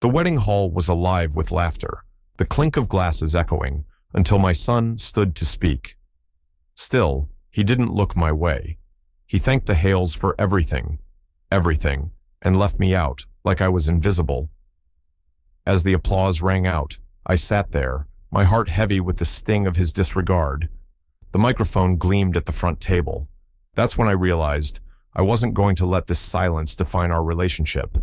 The wedding hall was alive with laughter, the clink of glasses echoing, until my son stood to speak. Still, he didn't look my way. He thanked the Hales for everything, and left me out, like I was invisible. As the applause rang out, I sat there, my heart heavy with the sting of his disregard. The microphone gleamed at the front table. That's when I realized I wasn't going to let this silence define our relationship.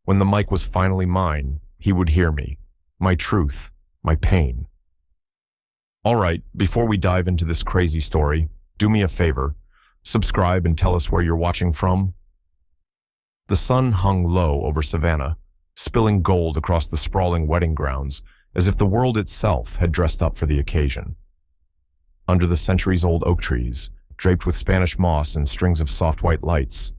When the mic was finally mine, he would hear me, my truth, my pain. All right, before we dive into this crazy story, do me a favor. Subscribe and tell us where you're watching from. The sun hung low over Savannah, spilling gold across the sprawling wedding grounds, as if the world itself had dressed up for the occasion. Under the centuries-old oak trees, draped with Spanish moss and strings of soft white lights,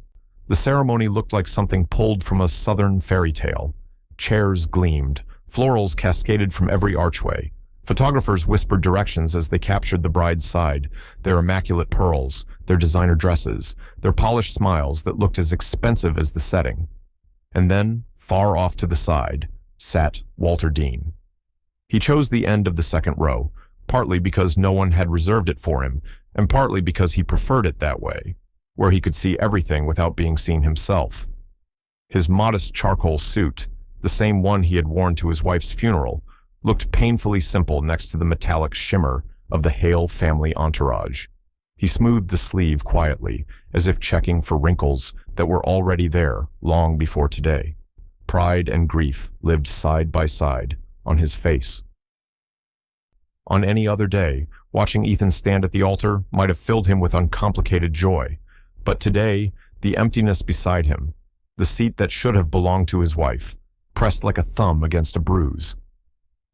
the ceremony looked like something pulled from a southern fairy tale. Chairs gleamed, florals cascaded from every archway. Photographers whispered directions as they captured the bride's side, their immaculate pearls, their designer dresses, their polished smiles that looked as expensive as the setting. And then, far off to the side, sat Walter Dean. He chose the end of the second row, partly because no one had reserved it for him, and partly because he preferred it that way, where he could see everything without being seen himself. His modest charcoal suit, the same one he had worn to his wife's funeral, looked painfully simple next to the metallic shimmer of the Hale family entourage. He smoothed the sleeve quietly, as if checking for wrinkles that were already there long before today. Pride and grief lived side by side on his face. On any other day, watching Ethan stand at the altar might have filled him with uncomplicated joy. But today, the emptiness beside him, the seat that should have belonged to his wife, pressed like a thumb against a bruise.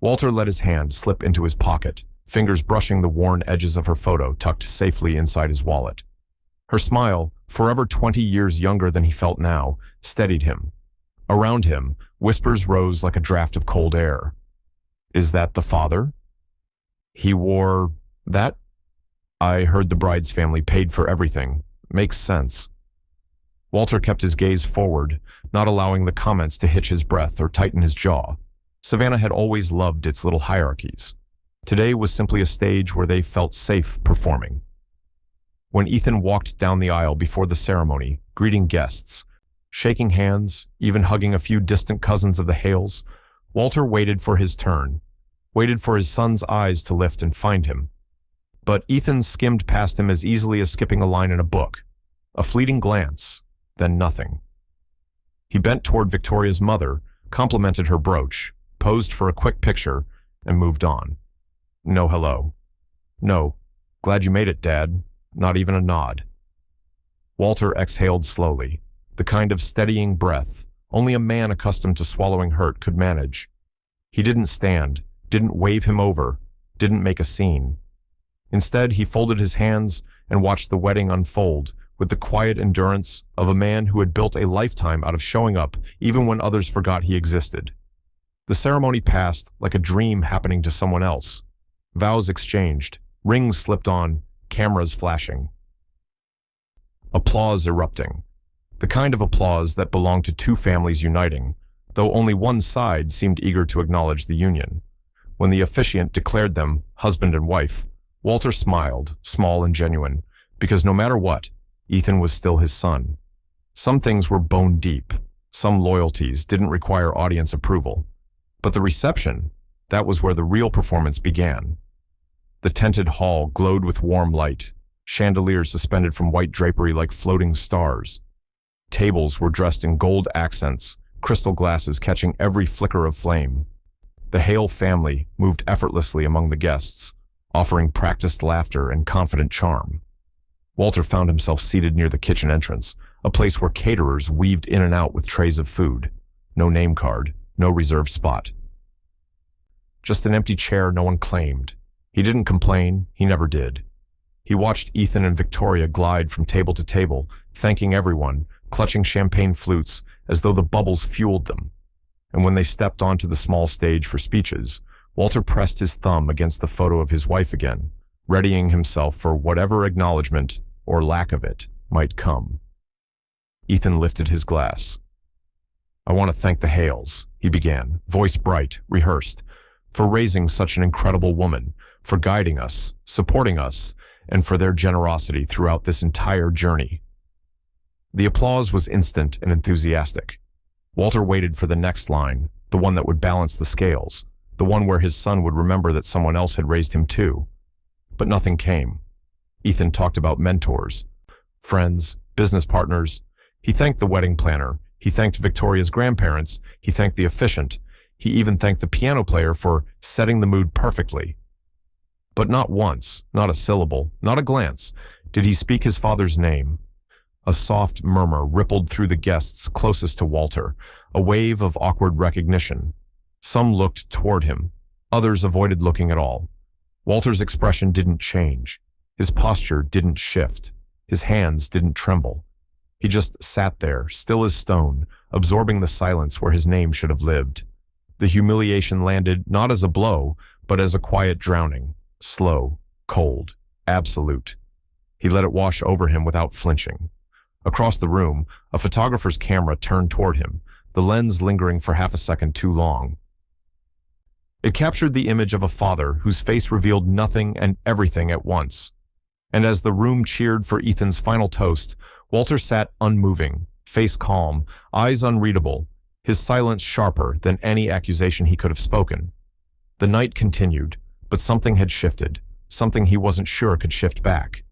Walter let his hand slip into his pocket, fingers brushing the worn edges of her photo tucked safely inside his wallet. Her smile, forever 20 years younger than he felt now, steadied him. Around him, whispers rose like a draft of cold air. Is that the father? He wore that? I heard the bride's family paid for everything. Makes sense. Walter kept his gaze forward, not allowing the comments to hitch his breath or tighten his jaw. Savannah had always loved its little hierarchies. Today was simply a stage where they felt safe performing. When Ethan walked down the aisle before the ceremony, greeting guests, shaking hands, even hugging a few distant cousins of the Hales, Walter waited for his turn, waited for his son's eyes to lift and find him. But Ethan skimmed past him as easily as skipping a line in a book. A fleeting glance, then nothing. He bent toward Victoria's mother, complimented her brooch, posed for a quick picture, and moved on. No hello. No, glad you made it, Dad. Not even a nod. Walter exhaled slowly, the kind of steadying breath only a man accustomed to swallowing hurt could manage. He didn't stand, didn't wave him over, didn't make a scene. Instead, he folded his hands and watched the wedding unfold with the quiet endurance of a man who had built a lifetime out of showing up even when others forgot he existed. The ceremony passed like a dream happening to someone else. Vows exchanged, rings slipped on, cameras flashing. Applause erupting. The kind of applause that belonged to two families uniting, though only one side seemed eager to acknowledge the union. When the officiant declared them husband and wife, Walter smiled, small and genuine, because no matter what, Ethan was still his son. Some things were bone deep. Some loyalties didn't require audience approval. But the reception, that was where the real performance began. The tented hall glowed with warm light, chandeliers suspended from white drapery like floating stars. Tables were dressed in gold accents, crystal glasses catching every flicker of flame. The Hale family moved effortlessly among the guests, offering practiced laughter and confident charm. Walter found himself seated near the kitchen entrance, a place where caterers weaved in and out with trays of food. No name card, no reserved spot. Just an empty chair no one claimed. He didn't complain, he never did. He watched Ethan and Victoria glide from table to table, thanking everyone, clutching champagne flutes as though the bubbles fueled them. And when they stepped onto the small stage for speeches, Walter pressed his thumb against the photo of his wife again, readying himself for whatever acknowledgement, or lack of it, might come. Ethan lifted his glass. I want to thank the Hales. he began, voice bright, rehearsed, "for raising such an incredible woman, for guiding us, supporting us, and for their generosity throughout this entire journey." The applause was instant and enthusiastic. Walter waited for the next line, the one that would balance the scales, the one where his son would remember that someone else had raised him too. But nothing came. Ethan talked about mentors, friends, business partners. He thanked the wedding planner. He thanked Victoria's grandparents. He thanked the officiant. He even thanked the piano player for setting the mood perfectly. But not once, not a syllable, not a glance, did he speak his father's name. A soft murmur rippled through the guests closest to Walter, a wave of awkward recognition. Some looked toward him. Others avoided looking at all. Walter's expression didn't change. His posture didn't shift. His hands didn't tremble. He just sat there, still as stone, absorbing the silence where his name should have lived. The humiliation landed not as a blow, but as a quiet drowning. Slow, cold, absolute. He let it wash over him without flinching. Across the room, a photographer's camera turned toward him, the lens lingering for half a second too long. It captured the image of a father whose face revealed nothing and everything at once. And as the room cheered for Ethan's final toast, Walter sat unmoving, face calm, eyes unreadable, his silence sharper than any accusation he could have spoken. The night continued, but something had shifted, something he wasn't sure could shift back.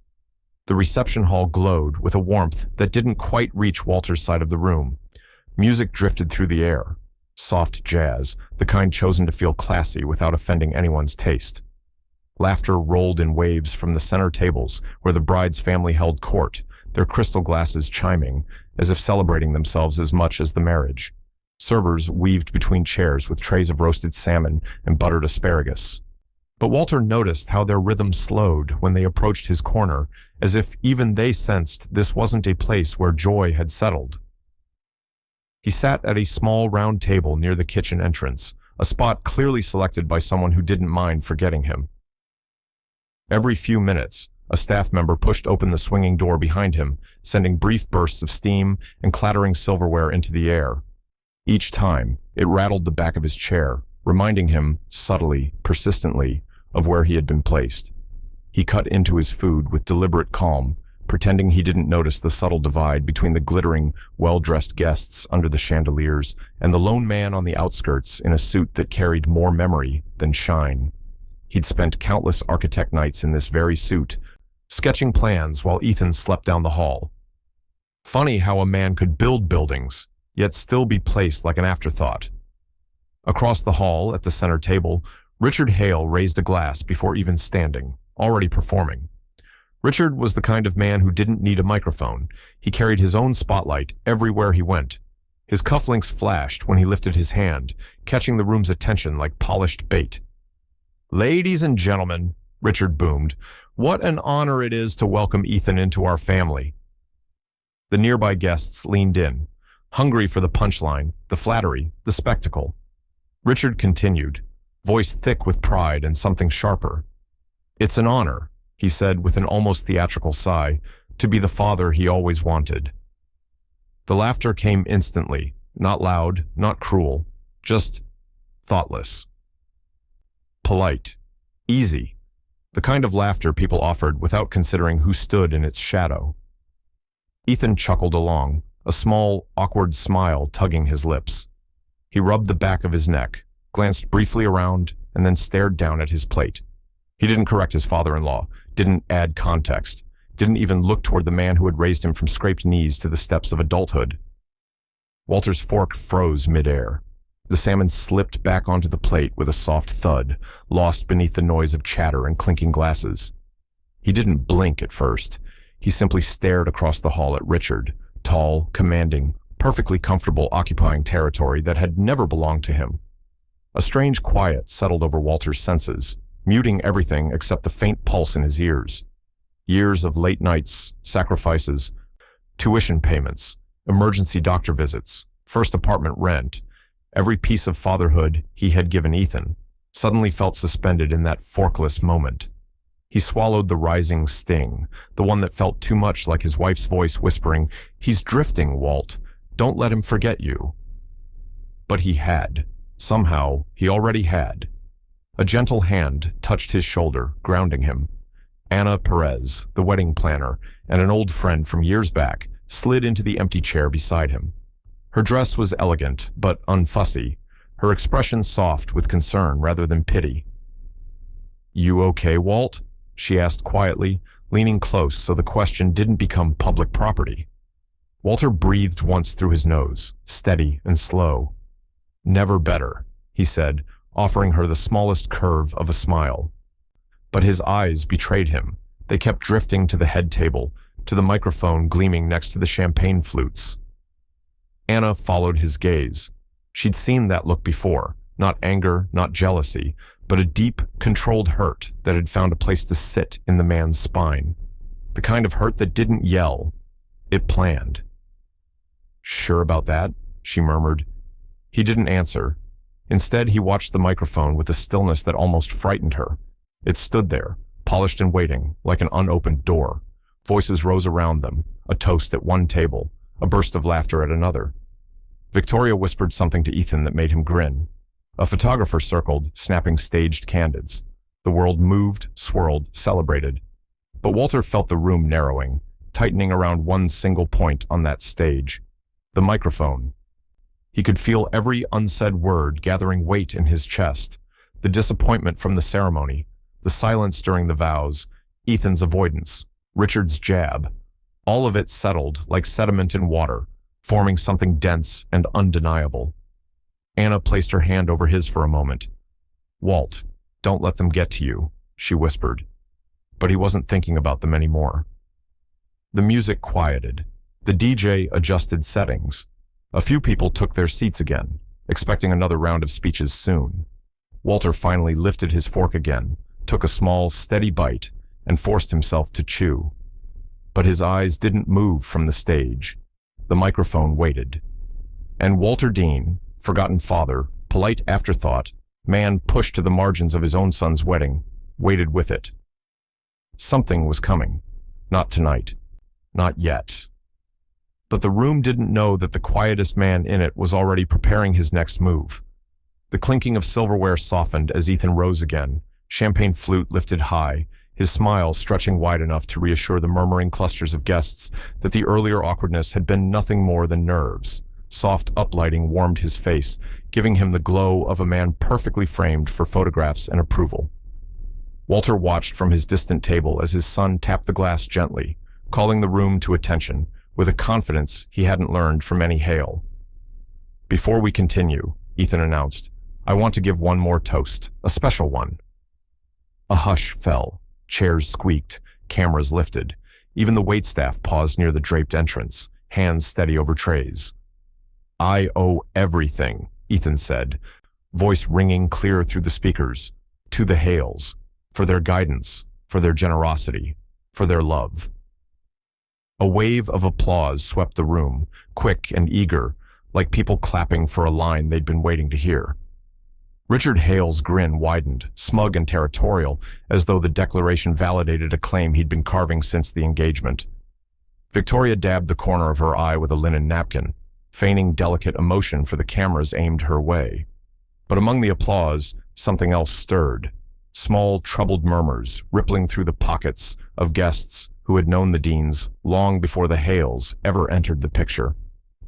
The reception hall glowed with a warmth that didn't quite reach Walter's side of the room. Music drifted through the air. Soft jazz, the kind chosen to feel classy without offending anyone's taste. Laughter rolled in waves from the center tables where the bride's family held court, their crystal glasses chiming, as if celebrating themselves as much as the marriage. Servers weaved between chairs with trays of roasted salmon and buttered asparagus. But Walter noticed how their rhythm slowed when they approached his corner, as if even they sensed this wasn't a place where joy had settled. He sat at a small round table near the kitchen entrance, a spot clearly selected by someone who didn't mind forgetting him. Every few minutes, a staff member pushed open the swinging door behind him, sending brief bursts of steam and clattering silverware into the air. Each time, it rattled the back of his chair, reminding him, subtly, persistently, of where he had been placed. He cut into his food with deliberate calm, pretending he didn't notice the subtle divide between the glittering, well-dressed guests under the chandeliers and the lone man on the outskirts in a suit that carried more memory than shine. He'd spent countless architect nights in this very suit, sketching plans while Ethan slept down the hall. Funny how a man could build buildings, yet still be placed like an afterthought. Across the hall, at the center table, Richard Hale raised a glass before even standing, already performing. Richard was the kind of man who didn't need a microphone. He carried his own spotlight everywhere he went. His cufflinks flashed when he lifted his hand, catching the room's attention like polished bait. "Ladies and gentlemen," Richard boomed, "what an honor it is to welcome Ethan into our family." The nearby guests leaned in, hungry for the punchline, the flattery, the spectacle. Richard continued, voice thick with pride and something sharper. "It's an honor," he said with an almost theatrical sigh, "to be the father he always wanted." The laughter came instantly, not loud, not cruel, just thoughtless. Polite, easy, the kind of laughter people offered without considering who stood in its shadow. Ethan chuckled along, a small, awkward smile tugging his lips. He rubbed the back of his neck, glanced briefly around, and then stared down at his plate. He didn't correct his father-in-law, didn't add context, didn't even look toward the man who had raised him from scraped knees to the steps of adulthood. Walter's fork froze midair. The salmon slipped back onto the plate with a soft thud, lost beneath the noise of chatter and clinking glasses. He didn't blink at first. He simply stared across the hall at Richard, tall, commanding, perfectly comfortable occupying territory that had never belonged to him. A strange quiet settled over Walter's senses, muting everything except the faint pulse in his ears. Years of late nights, sacrifices, tuition payments, emergency doctor visits, first apartment rent, every piece of fatherhood he had given Ethan, suddenly felt suspended in that forkless moment. He swallowed the rising sting, the one that felt too much like his wife's voice whispering, "He's drifting, Walt. Don't let him forget you." But he had. Somehow, he already had. A gentle hand touched his shoulder, grounding him. Anna Perez, the wedding planner, and an old friend from years back, slid into the empty chair beside him. Her dress was elegant, but unfussy, her expression soft with concern rather than pity. "You okay, Walt?" she asked quietly, leaning close so the question didn't become public property. Walter breathed once through his nose, steady and slow. "Never better," he said, offering her the smallest curve of a smile. But his eyes betrayed him. They kept drifting to the head table, to the microphone gleaming next to the champagne flutes. Anna followed his gaze. She'd seen that look before, not anger, not jealousy, but a deep, controlled hurt that had found a place to sit in the man's spine. The kind of hurt that didn't yell. It planned. "Sure about that?" she murmured. He didn't answer. Instead, he watched the microphone with a stillness that almost frightened her. It stood there, polished and waiting, like an unopened door. Voices rose around them, a toast at one table, a burst of laughter at another. Victoria whispered something to Ethan that made him grin. A photographer circled, snapping staged candids. The world moved, swirled, celebrated. But Walter felt the room narrowing, tightening around one single point on that stage. The microphone. He could feel every unsaid word gathering weight in his chest. The disappointment from the ceremony, the silence during the vows, Ethan's avoidance, Richard's jab. All of it settled like sediment in water, forming something dense and undeniable. Anna placed her hand over his for a moment. "Walt, don't let them get to you," she whispered. But he wasn't thinking about them anymore. The music quieted. The DJ adjusted settings. A few people took their seats again, expecting another round of speeches soon. Walter finally lifted his fork again, took a small, steady bite, and forced himself to chew. But his eyes didn't move from the stage. The microphone waited. And Walter Dean, forgotten father, polite afterthought, man pushed to the margins of his own son's wedding, waited with it. Something was coming. Not tonight. Not yet. But the room didn't know that the quietest man in it was already preparing his next move. The clinking of silverware softened as Ethan rose again, champagne flute lifted high, his smile stretching wide enough to reassure the murmuring clusters of guests that the earlier awkwardness had been nothing more than nerves. Soft uplighting warmed his face, giving him the glow of a man perfectly framed for photographs and approval. Walter watched from his distant table as his son tapped the glass gently, calling the room to attention, with a confidence he hadn't learned from any Hale. "Before we continue," Ethan announced, "I want to give one more toast, a special one." A hush fell. Chairs squeaked, cameras lifted. Even the waitstaff paused near the draped entrance, hands steady over trays. "I owe everything," Ethan said, voice ringing clear through the speakers, "to the Hales, for their guidance, for their generosity, for their love." A wave of applause swept the room, quick and eager, like people clapping for a line they'd been waiting to hear. Richard Hale's grin widened, smug and territorial, as though the declaration validated a claim he'd been carving since the engagement. Victoria dabbed the corner of her eye with a linen napkin, feigning delicate emotion for the cameras aimed her way. But among the applause, something else stirred. Small, troubled murmurs rippling through the pockets of guests who had known the Deans long before the Hales ever entered the picture.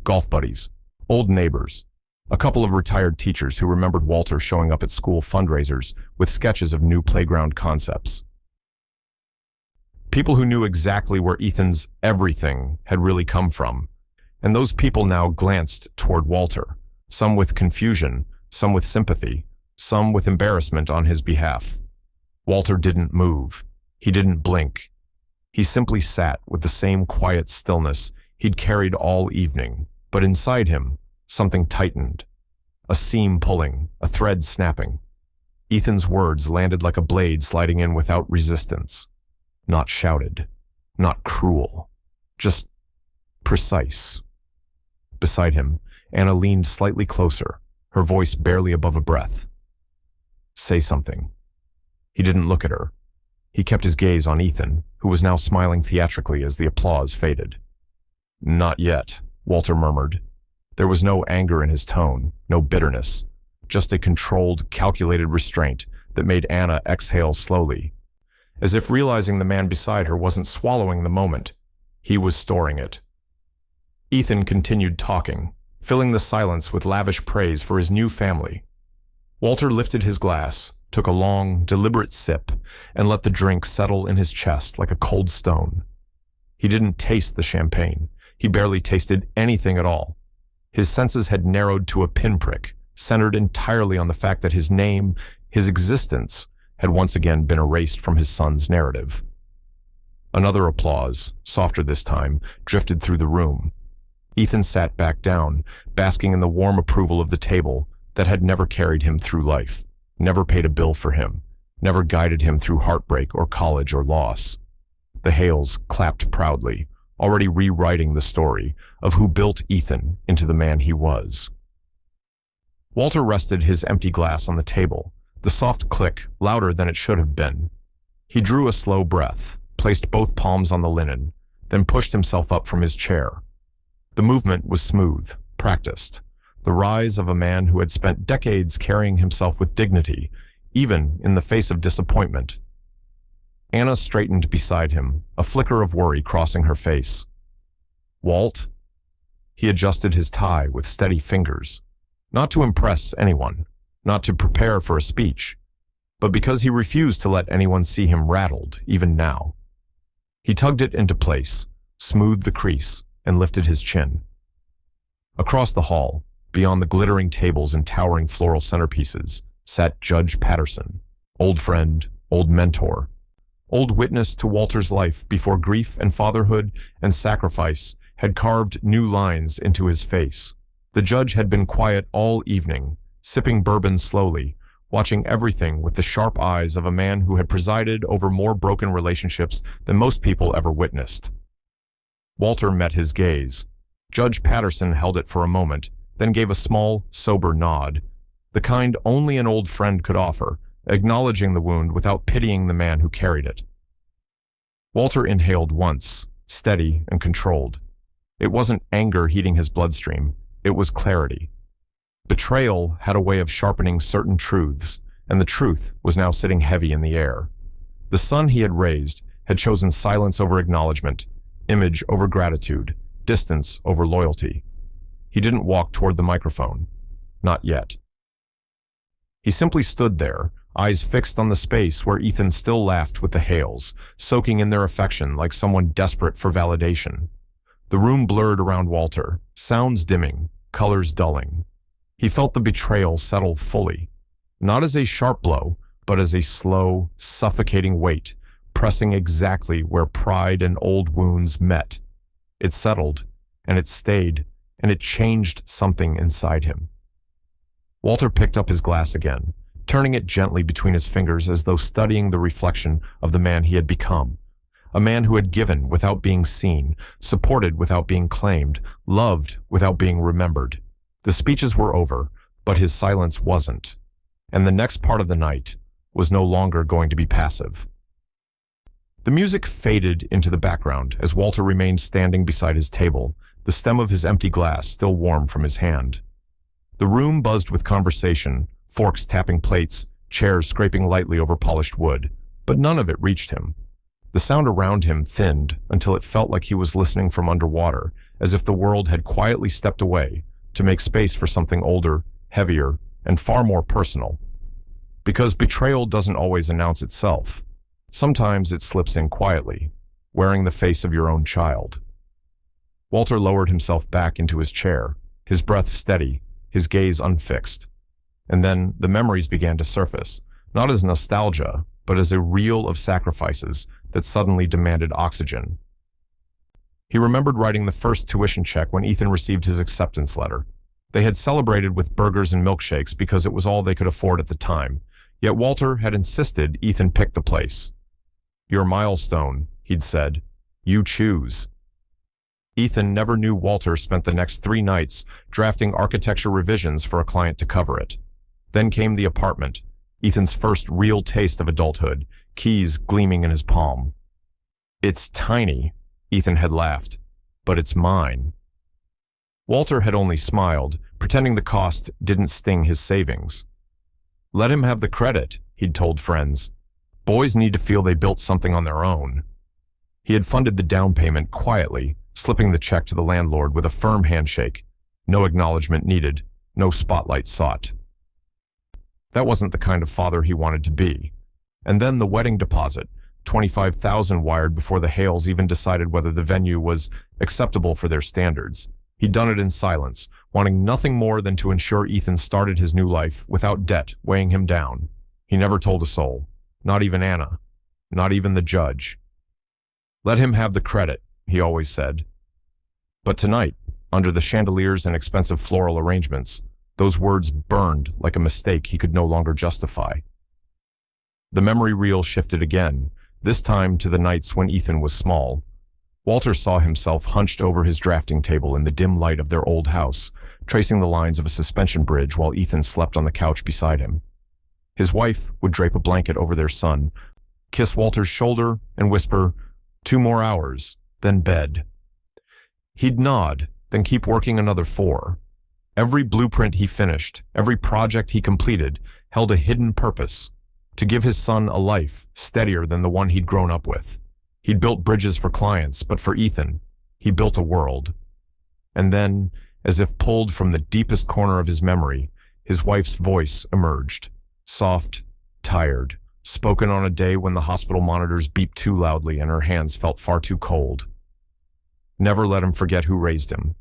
Golf buddies, old neighbors, a couple of retired teachers who remembered Walter showing up at school fundraisers with sketches of new playground concepts. People who knew exactly where Ethan's everything had really come from. And those people now glanced toward Walter, some with confusion, some with sympathy, some with embarrassment on his behalf. Walter didn't move. He didn't blink. He simply sat with the same quiet stillness he'd carried all evening, but inside him, something tightened. A seam pulling, a thread snapping. Ethan's words landed like a blade sliding in without resistance. Not shouted, not cruel, just precise. Beside him, Anna leaned slightly closer, her voice barely above a breath. "Say something." He didn't look at her. He kept his gaze on Ethan, who was now smiling theatrically as the applause faded. "Not yet," Walter murmured. There was no anger in his tone, no bitterness, just a controlled, calculated restraint that made Anna exhale slowly, as if realizing the man beside her wasn't swallowing the moment, he was storing it. Ethan continued talking, filling the silence with lavish praise for his new family. Walter lifted his glass, took a long, deliberate sip, and let the drink settle in his chest like a cold stone. He didn't taste the champagne. He barely tasted anything at all. His senses had narrowed to a pinprick, centered entirely on the fact that his name, his existence, had once again been erased from his son's narrative. Another applause, softer this time, drifted through the room. Ethan sat back down, basking in the warm approval of the table that had never carried him through life, never paid a bill for him, never guided him through heartbreak or college or loss. The Hales clapped proudly, already rewriting the story of who built Ethan into the man he was. Walter rested his empty glass on the table, the soft click louder than it should have been. He drew a slow breath, placed both palms on the linen, then pushed himself up from his chair. The movement was smooth, practiced, the rise of a man who had spent decades carrying himself with dignity, even in the face of disappointment. Anna straightened beside him, a flicker of worry crossing her face. "Walt?" He adjusted his tie with steady fingers, not to impress anyone, not to prepare for a speech, but because he refused to let anyone see him rattled, even now. He tugged it into place, smoothed the crease, and lifted his chin. Across the hall, beyond the glittering tables and towering floral centerpieces, sat Judge Patterson, old friend, old mentor, old witness to Walter's life before grief and fatherhood and sacrifice had carved new lines into his face. The judge had been quiet all evening, sipping bourbon slowly, watching everything with the sharp eyes of a man who had presided over more broken relationships than most people ever witnessed. Walter met his gaze. Judge Patterson held it for a moment, then gave a small, sober nod, the kind only an old friend could offer, acknowledging the wound without pitying the man who carried it. Walter inhaled once, steady and controlled. It wasn't anger heating his bloodstream, it was clarity. Betrayal had a way of sharpening certain truths, and the truth was now sitting heavy in the air. The son he had raised had chosen silence over acknowledgement, image over gratitude, distance over loyalty. He didn't walk toward the microphone. Not yet. He simply stood there, eyes fixed on the space where Ethan still laughed with the Hales, soaking in their affection like someone desperate for validation. The room blurred around Walter, sounds dimming, colors dulling. He felt the betrayal settle fully, not as a sharp blow, but as a slow, suffocating weight, pressing exactly where pride and old wounds met. It settled, and it stayed, and it changed something inside him. Walter picked up his glass again, turning it gently between his fingers as though studying the reflection of the man he had become. A man who had given without being seen, supported without being claimed, loved without being remembered. The speeches were over, but his silence wasn't. And the next part of the night was no longer going to be passive. The music faded into the background as Walter remained standing beside his table, the stem of his empty glass still warm from his hand. The room buzzed with conversation, forks tapping plates, chairs scraping lightly over polished wood, but none of it reached him. The sound around him thinned until it felt like he was listening from underwater, as if the world had quietly stepped away to make space for something older, heavier, and far more personal. Because betrayal doesn't always announce itself. Sometimes it slips in quietly, wearing the face of your own child. Walter lowered himself back into his chair, his breath steady, his gaze unfixed. And then the memories began to surface, not as nostalgia, but as a reel of sacrifices that suddenly demanded oxygen. He remembered writing the first tuition check when Ethan received his acceptance letter. They had celebrated with burgers and milkshakes because it was all they could afford at the time, yet Walter had insisted Ethan pick the place. "Your milestone," he'd said. "You choose." Ethan never knew Walter spent the next 3 nights drafting architecture revisions for a client to cover it. Then came the apartment, Ethan's first real taste of adulthood, keys gleaming in his palm. "It's tiny," Ethan had laughed, "but it's mine." Walter had only smiled, pretending the cost didn't sting his savings. Let him have the credit, he'd told friends. Boys need to feel they built something on their own. He had funded the down payment quietly, slipping the check to the landlord with a firm handshake. No acknowledgement needed, no spotlight sought. That wasn't the kind of father he wanted to be. And then the wedding deposit, $25,000 wired before the Hales even decided whether the venue was acceptable for their standards. He'd done it in silence, wanting nothing more than to ensure Ethan started his new life without debt weighing him down. He never told a soul, not even Anna, not even the judge. Let him have the credit, he always said. But tonight, under the chandeliers and expensive floral arrangements, those words burned like a mistake he could no longer justify. The memory reel shifted again, this time to the nights when Ethan was small. Walter saw himself hunched over his drafting table in the dim light of their old house, tracing the lines of a suspension bridge while Ethan slept on the couch beside him. His wife would drape a blanket over their son, kiss Walter's shoulder, and whisper, 2 more hours, then bed. He'd nod, then keep working another 4. Every blueprint he finished, every project he completed, held a hidden purpose: to give his son a life steadier than the one he'd grown up with. He'd built bridges for clients, but for Ethan, he built a world. And then, as if pulled from the deepest corner of his memory, his wife's voice emerged, soft, tired, spoken on a day when the hospital monitors beeped too loudly and her hands felt far too cold. Never let him forget who raised him.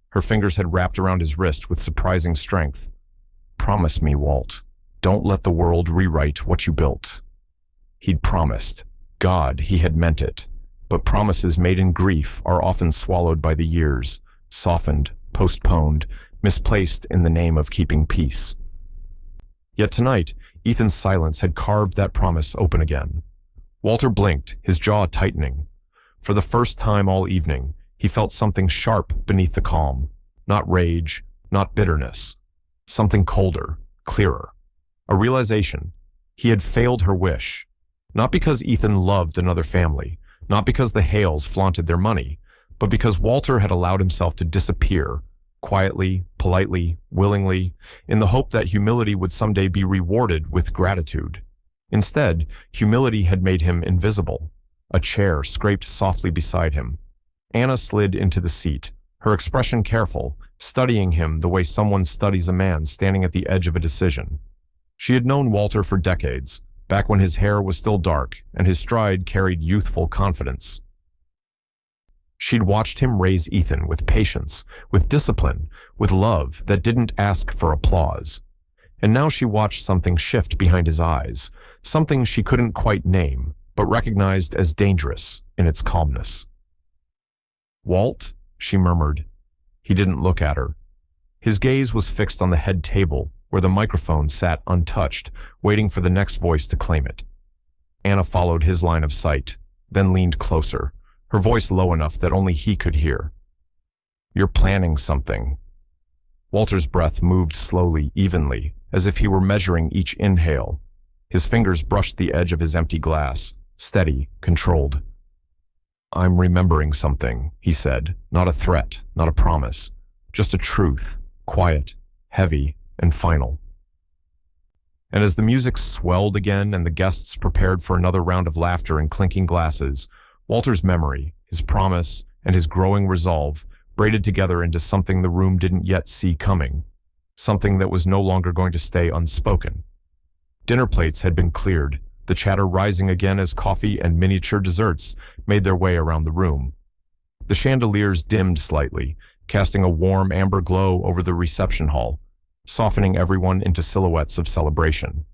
Her fingers had wrapped around his wrist with surprising strength. Promise me, Walt. Don't let the world rewrite what you built. He'd promised. God, he had meant it. But promises made in grief are often swallowed by the years, softened, postponed, misplaced in the name of keeping peace. Yet tonight, Ethan's silence had carved that promise open again. Walter blinked, his jaw tightening. For the first time all evening, he felt something sharp beneath the calm. Not rage, not bitterness. Something colder, clearer. A realization. He had failed her wish. Not because Ethan loved another family, not because the Hales flaunted their money, but because Walter had allowed himself to disappear, quietly, politely, willingly, in the hope that humility would someday be rewarded with gratitude. Instead, humility had made him invisible. A chair scraped softly beside him. Anna slid into the seat, her expression careful, studying him the way someone studies a man standing at the edge of a decision. She had known Walter for decades, back when his hair was still dark and his stride carried youthful confidence. She'd watched him raise Ethan with patience, with discipline, with love that didn't ask for applause. And now she watched something shift behind his eyes, something she couldn't quite name, but recognized as dangerous in its calmness. "Walt?" she murmured. He didn't look at her. His gaze was fixed on the head table, where the microphone sat untouched, waiting for the next voice to claim it. Anna followed his line of sight, then leaned closer, her voice low enough that only he could hear. "You're planning something." Walter's breath moved slowly, evenly, as if he were measuring each inhale. His fingers brushed the edge of his empty glass, steady, controlled. "I'm remembering something," he said, not a threat, not a promise, just a truth, quiet, heavy, and final. And as the music swelled again and the guests prepared for another round of laughter and clinking glasses, Walter's memory, his promise, and his growing resolve braided together into something the room didn't yet see coming, something that was no longer going to stay unspoken. Dinner plates had been cleared, the chatter rising again as coffee and miniature desserts made their way around the room. The chandeliers dimmed slightly, casting a warm amber glow over the reception hall, softening everyone into silhouettes of celebration.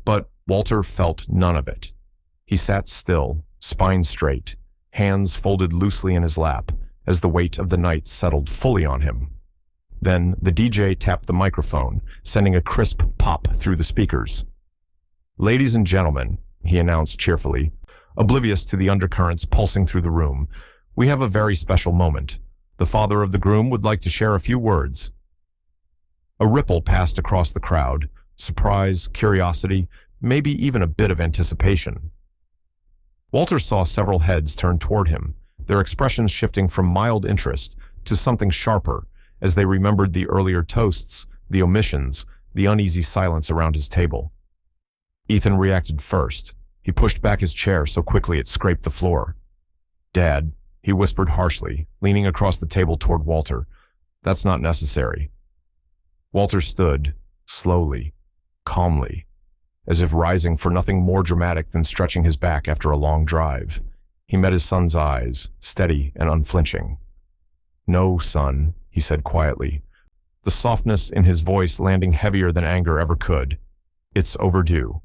But Walter felt none of it. He sat still, spine straight, hands folded loosely in his lap, as the weight of the night settled fully on him. Then the DJ tapped the microphone, sending a crisp pop through the speakers. "Ladies and gentlemen," he announced cheerfully, oblivious to the undercurrents pulsing through the room, "we have a very special moment. The father of the groom would like to share a few words." A ripple passed across the crowd, surprise, curiosity, maybe even a bit of anticipation. Walter saw several heads turn toward him, their expressions shifting from mild interest to something sharper, as they remembered the earlier toasts, the omissions, the uneasy silence around his table. Ethan reacted first. He pushed back his chair so quickly it scraped the floor. "Dad," he whispered harshly, leaning across the table toward Walter. "That's not necessary." Walter stood, slowly, calmly, as if rising for nothing more dramatic than stretching his back after a long drive. He met his son's eyes, steady and unflinching. "No, son," he said quietly, the softness in his voice landing heavier than anger ever could. "It's overdue."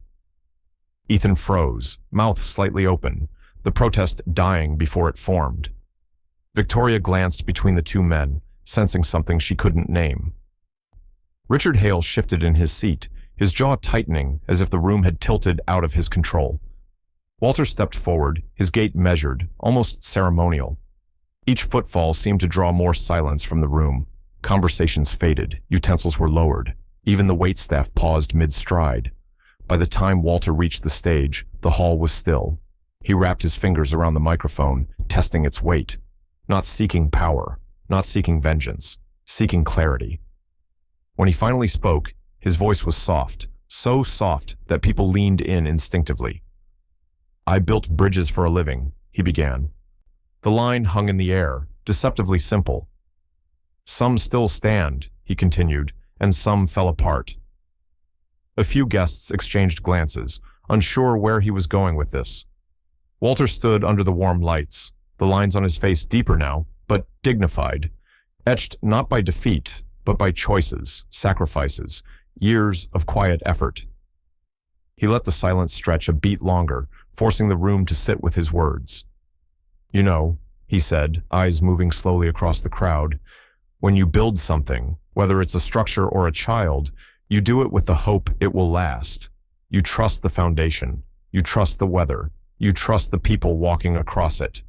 Ethan froze, mouth slightly open, the protest dying before it formed. Victoria glanced between the two men, sensing something she couldn't name. Richard Hales shifted in his seat, his jaw tightening as if the room had tilted out of his control. Walter stepped forward, his gait measured, almost ceremonial. Each footfall seemed to draw more silence from the room. Conversations faded, utensils were lowered. Even the waitstaff paused mid-stride. By the time Walter reached the stage, the hall was still. He wrapped his fingers around the microphone, testing its weight. Not seeking power, not seeking vengeance, seeking clarity. When he finally spoke, his voice was soft, so soft that people leaned in instinctively. "I built bridges for a living," he began. The line hung in the air, deceptively simple. "Some still stand," he continued, "and some fell apart." A few guests exchanged glances, unsure where he was going with this. Walter stood under the warm lights, the lines on his face deeper now, but dignified, etched not by defeat, but by choices, sacrifices, years of quiet effort. He let the silence stretch a beat longer, forcing the room to sit with his words. "You know," he said, eyes moving slowly across the crowd, "when you build something, whether it's a structure or a child, you do it with the hope it will last. You trust the foundation. You trust the weather. You trust the people walking across it."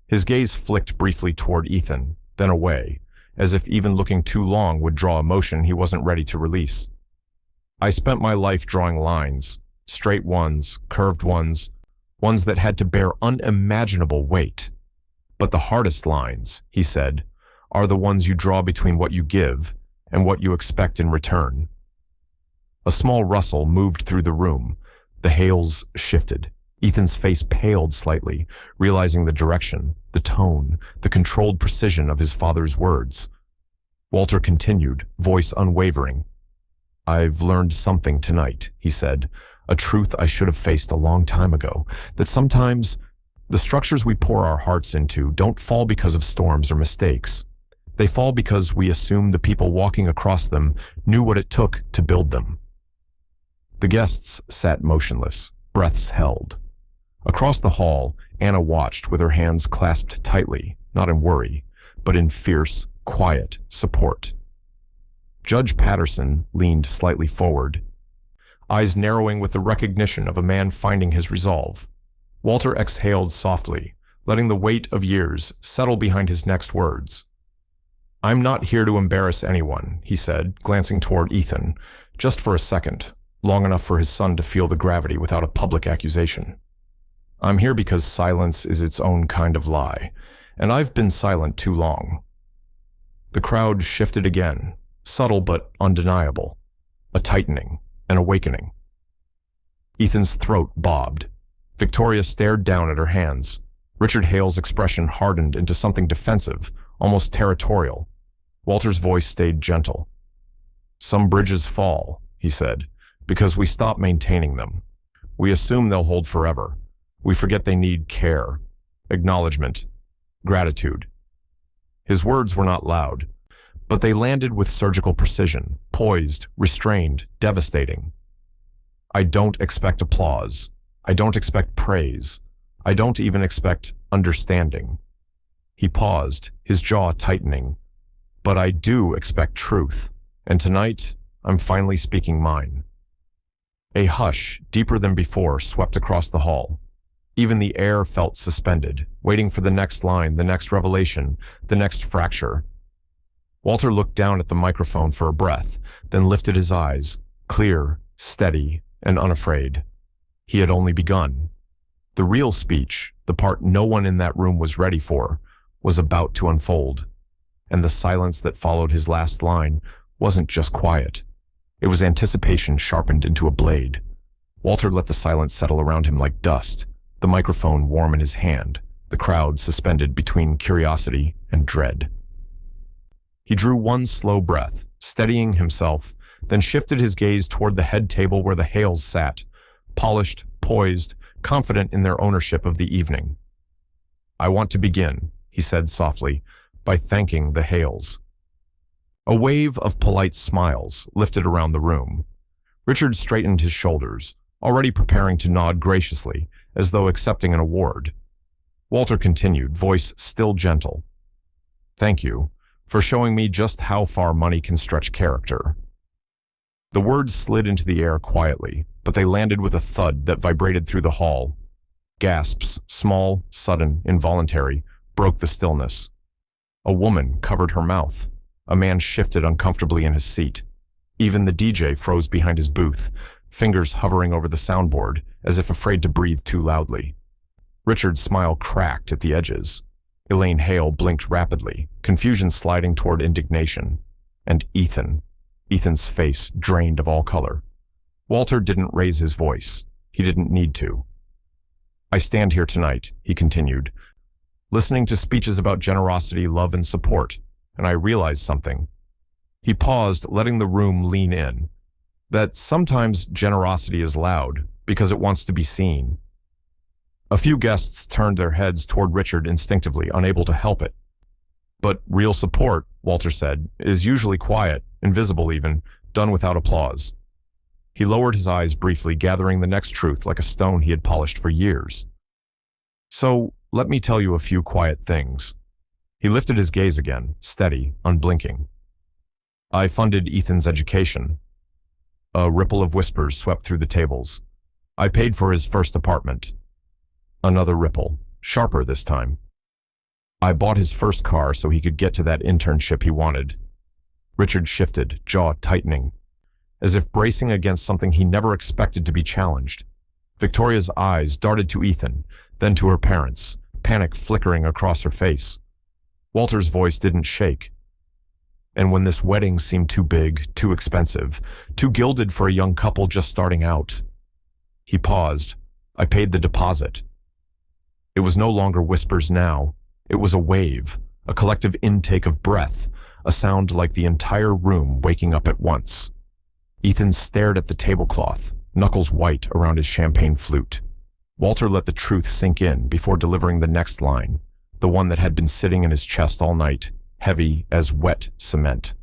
His gaze flicked briefly toward Ethan, then away, as if even looking too long would draw emotion he wasn't ready to release. "I spent my life drawing lines, straight ones, curved ones, ones that had to bear unimaginable weight. But the hardest lines," he said, "are the ones you draw between what you give and what you expect in return." A small rustle moved through the room. The Hales shifted. Ethan's face paled slightly, realizing the direction, the tone, the controlled precision of his father's words. Walter continued, voice unwavering. "I've learned something tonight," he said, "a truth I should have faced a long time ago, that sometimes the structures we pour our hearts into don't fall because of storms or mistakes. They fall because we assume the people walking across them knew what it took to build them." The guests sat motionless, breaths held. Across the hall, Anna watched with her hands clasped tightly, not in worry, but in fierce, quiet support. Judge Patterson leaned slightly forward, eyes narrowing with the recognition of a man finding his resolve. Walter exhaled softly, letting the weight of years settle behind his next words. "I'm not here to embarrass anyone," he said, glancing toward Ethan, just for a second, long enough for his son to feel the gravity without a public accusation. "I'm here because silence is its own kind of lie, and I've been silent too long." The crowd shifted again, subtle but undeniable, a tightening, an awakening. Ethan's throat bobbed. Victoria stared down at her hands. Richard Hale's expression hardened into something defensive, almost territorial. Walter's voice stayed gentle. "Some bridges fall," he said, "because we stop maintaining them. We assume they'll hold forever. We forget they need care, acknowledgement, gratitude." His words were not loud, but they landed with surgical precision, poised, restrained, devastating. "I don't expect applause. I don't expect praise. I don't even expect understanding." He paused, his jaw tightening. "But I do expect truth, and tonight I'm finally speaking mine." A hush, deeper than before, swept across the hall. Even the air felt suspended, waiting for the next line, the next revelation, the next fracture. Walter looked down at the microphone for a breath, then lifted his eyes, clear, steady, and unafraid. He had only begun. The real speech, the part no one in that room was ready for, was about to unfold. and the silence that followed his last line wasn't just quiet. It was anticipation sharpened into a blade. Walter let the silence settle around him like dust, the microphone warm in his hand, the crowd suspended between curiosity and dread. He drew one slow breath, steadying himself, then shifted his gaze toward the head table where the Hales sat, polished, poised, confident in their ownership of the evening. "I want to begin," he said softly, "by thanking the Hales." A wave of polite smiles lifted around the room. Richard straightened his shoulders, already preparing to nod graciously, as though accepting an award. Walter continued, voice still gentle. "Thank you for showing me just how far money can stretch character." The words slid into the air quietly, but they landed with a thud that vibrated through the hall. Gasps, small, sudden, involuntary, broke the stillness. A woman covered her mouth. A man shifted uncomfortably in his seat. Even the DJ froze behind his booth, fingers hovering over the soundboard, as if afraid to breathe too loudly. Richard's smile cracked at the edges. Elaine Hale blinked rapidly, confusion sliding toward indignation. And Ethan's face drained of all color. Walter didn't raise his voice. He didn't need to. "I stand here tonight," he continued, "listening to speeches about generosity, love, and support, and I realized something." He paused, letting the room lean in. That sometimes generosity is loud because it wants to be seen. A few guests turned their heads toward Richard instinctively, unable to help it. "But real support," Walter said, "is usually quiet, invisible even, done without applause." He lowered his eyes briefly, gathering the next truth like a stone he had polished for years. "So, let me tell you a few quiet things." He lifted his gaze again, steady, unblinking. "I funded Ethan's education." A ripple of whispers swept through the tables. "I paid for his first apartment." Another ripple, sharper this time. "I bought his first car so he could get to that internship he wanted." Richard shifted, jaw tightening, as if bracing against something he never expected to be challenged. Victoria's eyes darted to Ethan, then to her parents, panic flickering across her face. Walter's voice didn't shake. "And when this wedding seemed too big, too expensive, too gilded for a young couple just starting out." He paused. "I paid the deposit." It was no longer whispers now. It was a wave, a collective intake of breath, a sound like the entire room waking up at once. Ethan stared at the tablecloth, knuckles white around his champagne flute. Walter let the truth sink in before delivering the next line, the one that had been sitting in his chest all night, heavy as wet cement.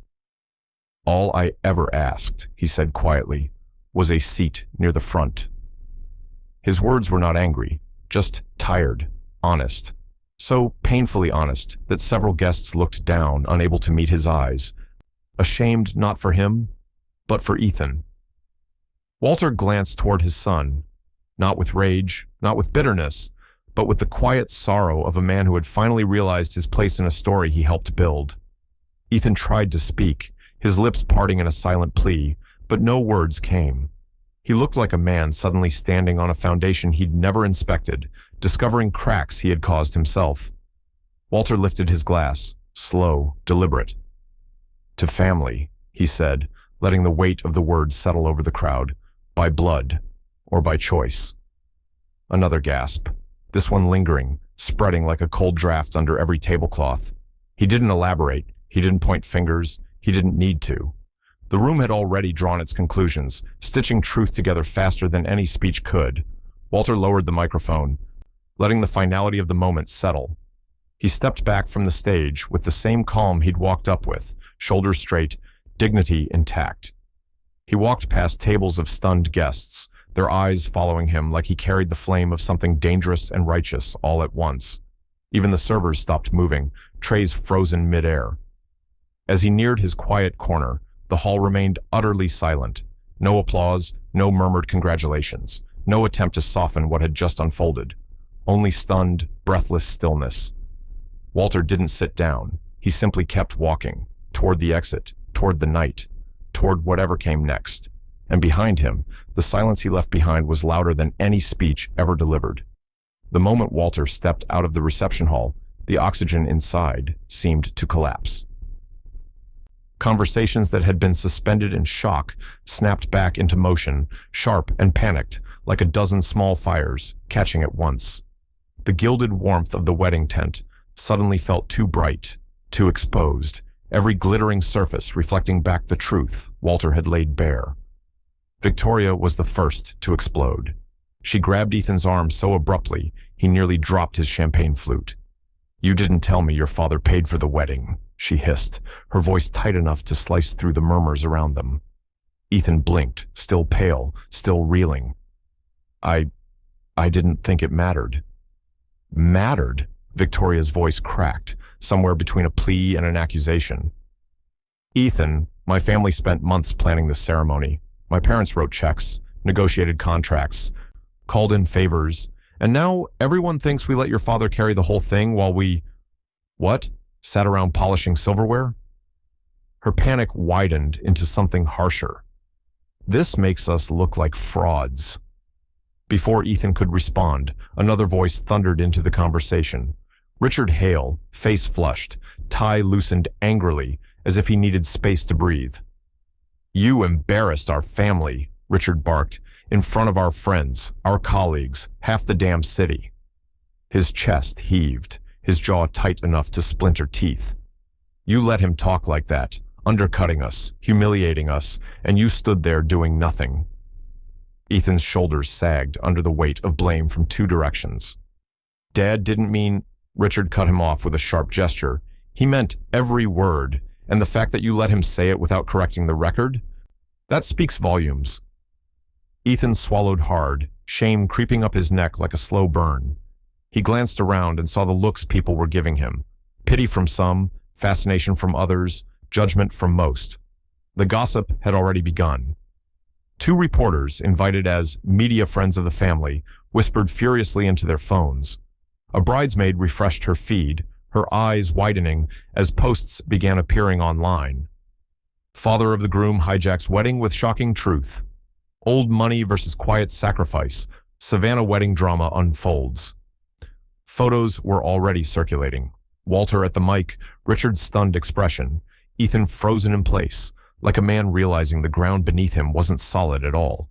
"All I ever asked," he said quietly, "was a seat near the front." His words were not angry, just tired, honest. So painfully honest that several guests looked down, unable to meet his eyes, ashamed not for him, but for Ethan. Walter glanced toward his son, not with rage, not with bitterness, but with the quiet sorrow of a man who had finally realized his place in a story he helped build. Ethan tried to speak, his lips parting in a silent plea, but no words came. He looked like a man suddenly standing on a foundation he'd never inspected, discovering cracks he had caused himself. Walter lifted his glass, slow, deliberate. "To family," he said, letting the weight of the words settle over the crowd, "by blood or by choice." Another gasp, this one lingering, spreading like a cold draft under every tablecloth. He didn't elaborate, he didn't point fingers, he didn't need to. The room had already drawn its conclusions, stitching truth together faster than any speech could. Walter lowered the microphone, letting the finality of the moment settle. He stepped back from the stage with the same calm he'd walked up with, shoulders straight, dignity intact. He walked past tables of stunned guests, their eyes following him like he carried the flame of something dangerous and righteous all at once. Even the servers stopped moving, trays frozen mid-air. As he neared his quiet corner, the hall remained utterly silent. No applause, no murmured congratulations, no attempt to soften what had just unfolded. Only stunned, breathless stillness. Walter didn't sit down. He simply kept walking, toward the exit, toward the night, toward whatever came next. And behind him, the silence he left behind was louder than any speech ever delivered. The moment Walter stepped out of the reception hall, the oxygen inside seemed to collapse. Conversations that had been suspended in shock snapped back into motion, sharp and panicked, like a dozen small fires, catching at once. The gilded warmth of the wedding tent suddenly felt too bright, too exposed, every glittering surface reflecting back the truth Walter had laid bare. Victoria was the first to explode. She grabbed Ethan's arm so abruptly, he nearly dropped his champagne flute. "You didn't tell me your father paid for the wedding," she hissed, her voice tight enough to slice through the murmurs around them. Ethan blinked, still pale, still reeling. I didn't think it mattered." "Mattered?" Victoria's voice cracked, somewhere between a plea and an accusation. "Ethan, my family spent months planning this ceremony. My parents wrote checks, negotiated contracts, called in favors, and now everyone thinks we let your father carry the whole thing while we, what, sat around polishing silverware?" Her panic widened into something harsher. "This makes us look like frauds." Before Ethan could respond, another voice thundered into the conversation. Richard Hale, face flushed, tie loosened angrily, as if he needed space to breathe. "You embarrassed our family," Richard barked, "in front of our friends, our colleagues, half the damn city." His chest heaved, his jaw tight enough to splinter teeth. "You let him talk like that, undercutting us, humiliating us, and you stood there doing nothing." Ethan's shoulders sagged under the weight of blame from two directions. "Dad didn't mean—" Richard cut him off with a sharp gesture. "He meant every word, and the fact that you let him say it without correcting the record? That speaks volumes." Ethan swallowed hard, shame creeping up his neck like a slow burn. He glanced around and saw the looks people were giving him. Pity from some, fascination from others, judgment from most. The gossip had already begun. Two reporters, invited as media friends of the family, whispered furiously into their phones. A bridesmaid refreshed her feed, her eyes widening as posts began appearing online. "Father of the groom hijacks wedding with shocking truth. Old money versus quiet sacrifice. Savannah wedding drama unfolds." Photos were already circulating. Walter at the mic, Richard's stunned expression, Ethan frozen in place, like a man realizing the ground beneath him wasn't solid at all.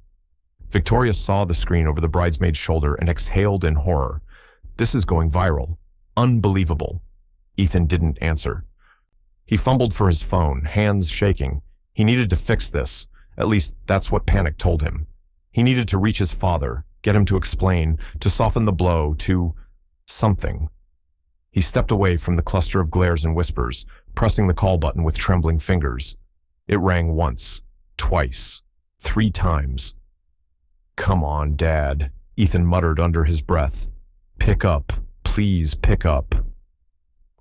Victoria saw the screen over the bridesmaid's shoulder and exhaled in horror. "This is going viral. Unbelievable." Ethan didn't answer. He fumbled for his phone, hands shaking. He needed to fix this. At least that's what panic told him. He needed to reach his father, get him to explain, to soften the blow, to something. He stepped away from the cluster of glares and whispers, pressing the call button with trembling fingers. It rang once, twice, 3 times. "Come on, Dad," Ethan muttered under his breath. "Pick up, please pick up."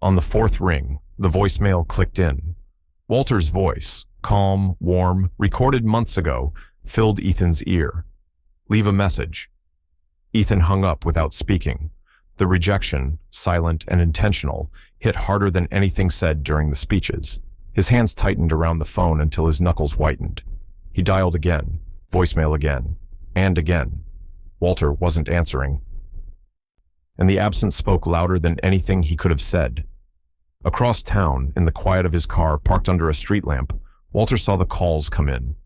On the 4th ring, the voicemail clicked in. Walter's voice, calm, warm, recorded months ago, filled Ethan's ear. "Leave a message." Ethan hung up without speaking. The rejection, silent and intentional, hit harder than anything said during the speeches. His hands tightened around the phone until his knuckles whitened. He dialed again, voicemail again, and again. Walter wasn't answering. And the absence spoke louder than anything he could have said. Across town, in the quiet of his car parked under a street lamp, Walter saw the calls come in.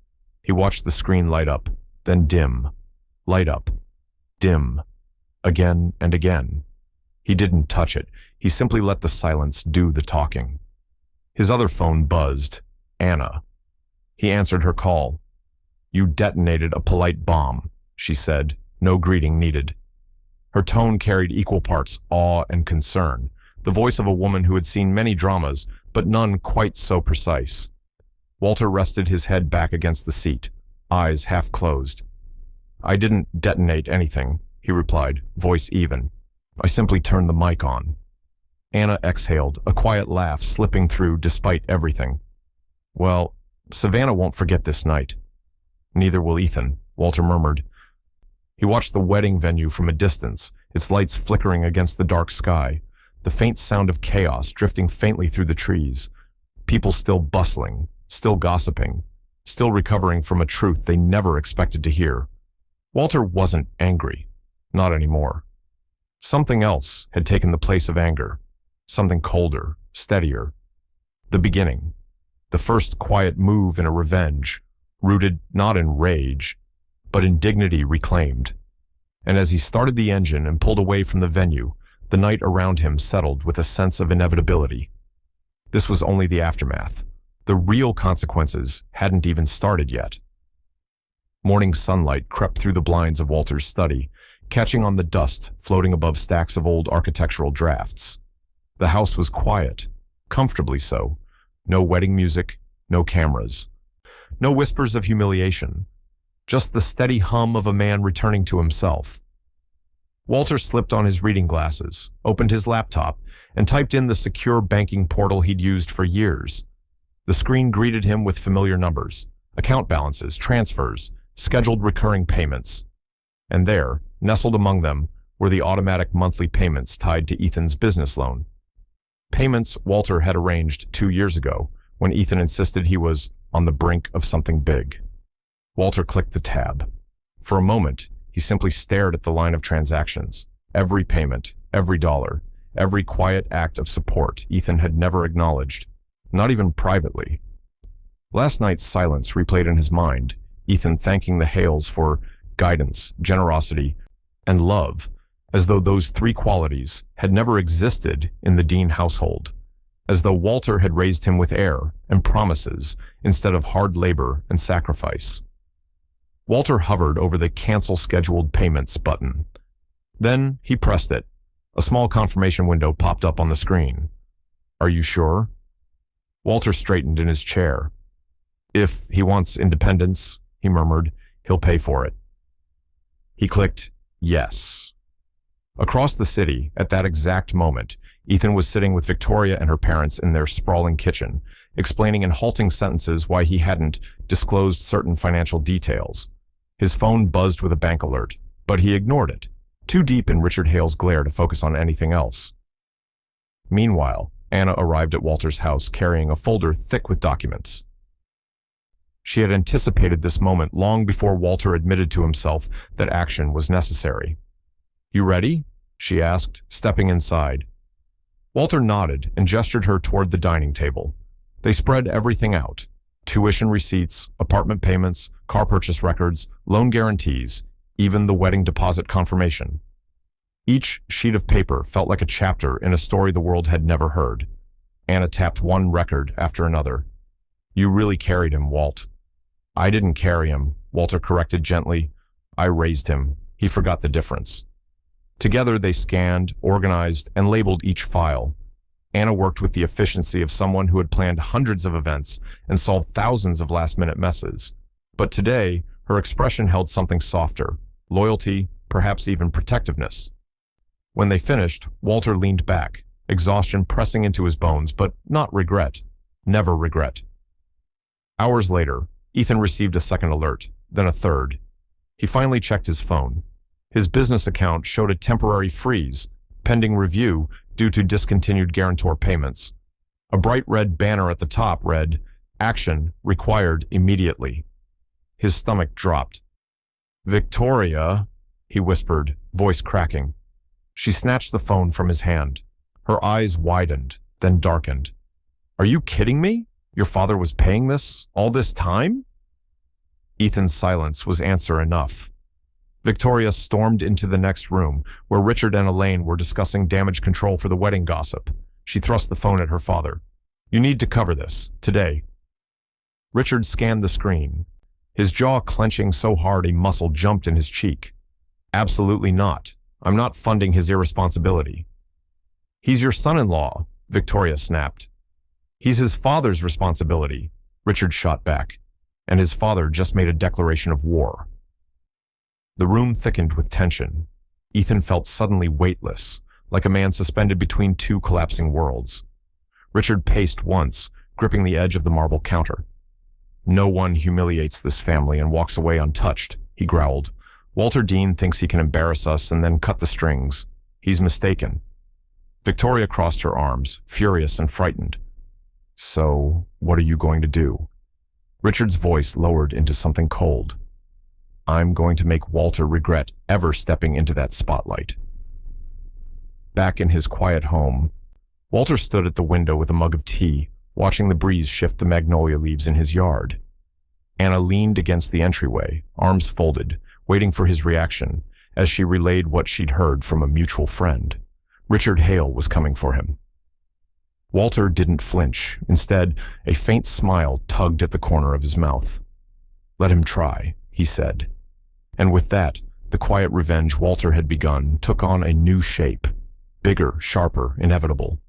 He watched the screen light up, then dim. Light up. Dim. Again and again. He didn't touch it. He simply let the silence do the talking. His other phone buzzed. Anna. He answered her call. "You detonated a polite bomb," she said, no greeting needed. Her tone carried equal parts awe and concern, the voice of a woman who had seen many dramas, but none quite so precise. Walter rested his head back against the seat, eyes half closed. "I didn't detonate anything," he replied, voice even. "I simply turned the mic on." Anna exhaled, a quiet laugh slipping through despite everything. "Well, Savannah won't forget this night." "Neither will Ethan," Walter murmured. He watched the wedding venue from a distance, its lights flickering against the dark sky, the faint sound of chaos drifting faintly through the trees, people still bustling, still gossiping, still recovering from a truth they never expected to hear. Walter wasn't angry, not anymore. Something else had taken the place of anger, something colder, steadier. The beginning. the first quiet move in a revenge, rooted not in rage, but in dignity reclaimed. And as he started the engine and pulled away from the venue, the night around him settled with a sense of inevitability. This was only the aftermath. The real consequences hadn't even started yet. Morning sunlight crept through the blinds of Walter's study, catching on the dust floating above stacks of old architectural drafts. The house was quiet, comfortably so. No wedding music, no cameras. No whispers of humiliation. Just the steady hum of a man returning to himself. Walter slipped on his reading glasses, opened his laptop, and typed in the secure banking portal he'd used for years. The screen greeted him with familiar numbers, account balances, transfers, scheduled recurring payments. And there, nestled among them, were the automatic monthly payments tied to Ethan's business loan. Payments Walter had arranged 2 years ago, when Ethan insisted he was on the brink of something big. Walter clicked the tab. For a moment, he simply stared at the line of transactions. Every payment, every dollar, every quiet act of support Ethan had never acknowledged, not even privately. Last night's silence replayed in his mind, Ethan thanking the Hales for guidance, generosity, and love, as though those 3 qualities had never existed in the Dean household, as though Walter had raised him with air and promises instead of hard labor and sacrifice. Walter hovered over the Cancel Scheduled Payments button. Then he pressed it. A small confirmation window popped up on the screen. "Are you sure?" Walter straightened in his chair. "If he wants independence," he murmured, "he'll pay for it." He clicked yes. Across the city, at that exact moment, Ethan was sitting with Victoria and her parents in their sprawling kitchen, explaining in halting sentences why he hadn't disclosed certain financial details. His phone buzzed with a bank alert, but he ignored it, too deep in Richard Hale's glare to focus on anything else. Meanwhile, Anna arrived at Walter's house carrying a folder thick with documents. She had anticipated this moment long before Walter admitted to himself that action was necessary. "You ready?" she asked, stepping inside. Walter nodded and gestured her toward the dining table. They spread everything out: tuition receipts, apartment payments, car purchase records, loan guarantees, even the wedding deposit confirmation. Each sheet of paper felt like a chapter in a story the world had never heard. Anna tapped one record after another. "You really carried him, Walt." "I didn't carry him," Walter corrected gently. "I raised him. He forgot the difference." Together they scanned, organized, and labeled each file. Anna worked with the efficiency of someone who had planned hundreds of events and solved thousands of last-minute messes. But today, her expression held something softer: loyalty, perhaps even protectiveness. When they finished, Walter leaned back, exhaustion pressing into his bones, but not regret. Never regret. Hours later, Ethan received a second alert, then a third. He finally checked his phone. His business account showed a temporary freeze, pending review due to discontinued guarantor payments. A bright red banner at the top read, "Action required immediately." His stomach dropped. "Victoria," he whispered, voice cracking. She snatched the phone from his hand. Her eyes widened, then darkened. "Are you kidding me? Your father was paying this all this time?" Ethan's silence was answer enough. Victoria stormed into the next room, where Richard and Elaine were discussing damage control for the wedding gossip. She thrust the phone at her father. "You need to cover this, today." Richard scanned the screen, his jaw clenching so hard a muscle jumped in his cheek. "Absolutely not. I'm not funding his irresponsibility." "He's your son-in-law," Victoria snapped. "He's his father's responsibility," Richard shot back. "And his father just made a declaration of war." The room thickened with tension. Ethan felt suddenly weightless, like a man suspended between 2 collapsing worlds. Richard paced once, gripping the edge of the marble counter. "No one humiliates this family and walks away untouched," he growled. "Walter Dean thinks he can embarrass us and then cut the strings. He's mistaken." Victoria crossed her arms, furious and frightened. "So, what are you going to do?" Richard's voice lowered into something cold. "I'm going to make Walter regret ever stepping into that spotlight." Back in his quiet home, Walter stood at the window with a mug of tea, watching the breeze shift the magnolia leaves in his yard. Anna leaned against the entryway, arms folded, waiting for his reaction, as she relayed what she'd heard from a mutual friend. Richard Hale was coming for him. Walter didn't flinch. Instead, a faint smile tugged at the corner of his mouth. "Let him try," he said. And with that, the quiet revenge Walter had begun took on a new shape. Bigger, sharper, inevitable.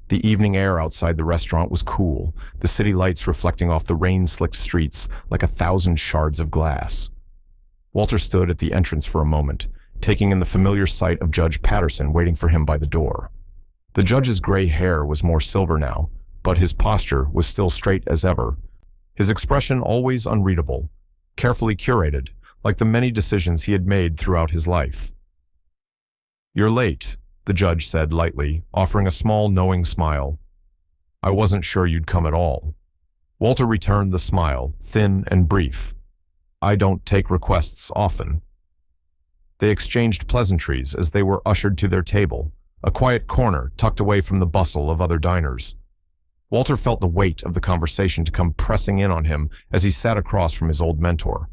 The evening air outside the restaurant was cool, the city lights reflecting off the rain-slicked streets like 1,000 shards of glass. Walter stood at the entrance for a moment, taking in the familiar sight of Judge Patterson waiting for him by the door. The judge's gray hair was more silver now, but his posture was still straight as ever, his expression always unreadable, carefully curated, like the many decisions he had made throughout his life. "You're late," the judge said lightly, offering a small, knowing smile. "I wasn't sure you'd come at all." Walter returned the smile, thin and brief. "I don't take requests often." They exchanged pleasantries as they were ushered to their table, a quiet corner tucked away from the bustle of other diners. Walter felt the weight of the conversation to come pressing in on him as he sat across from his old mentor.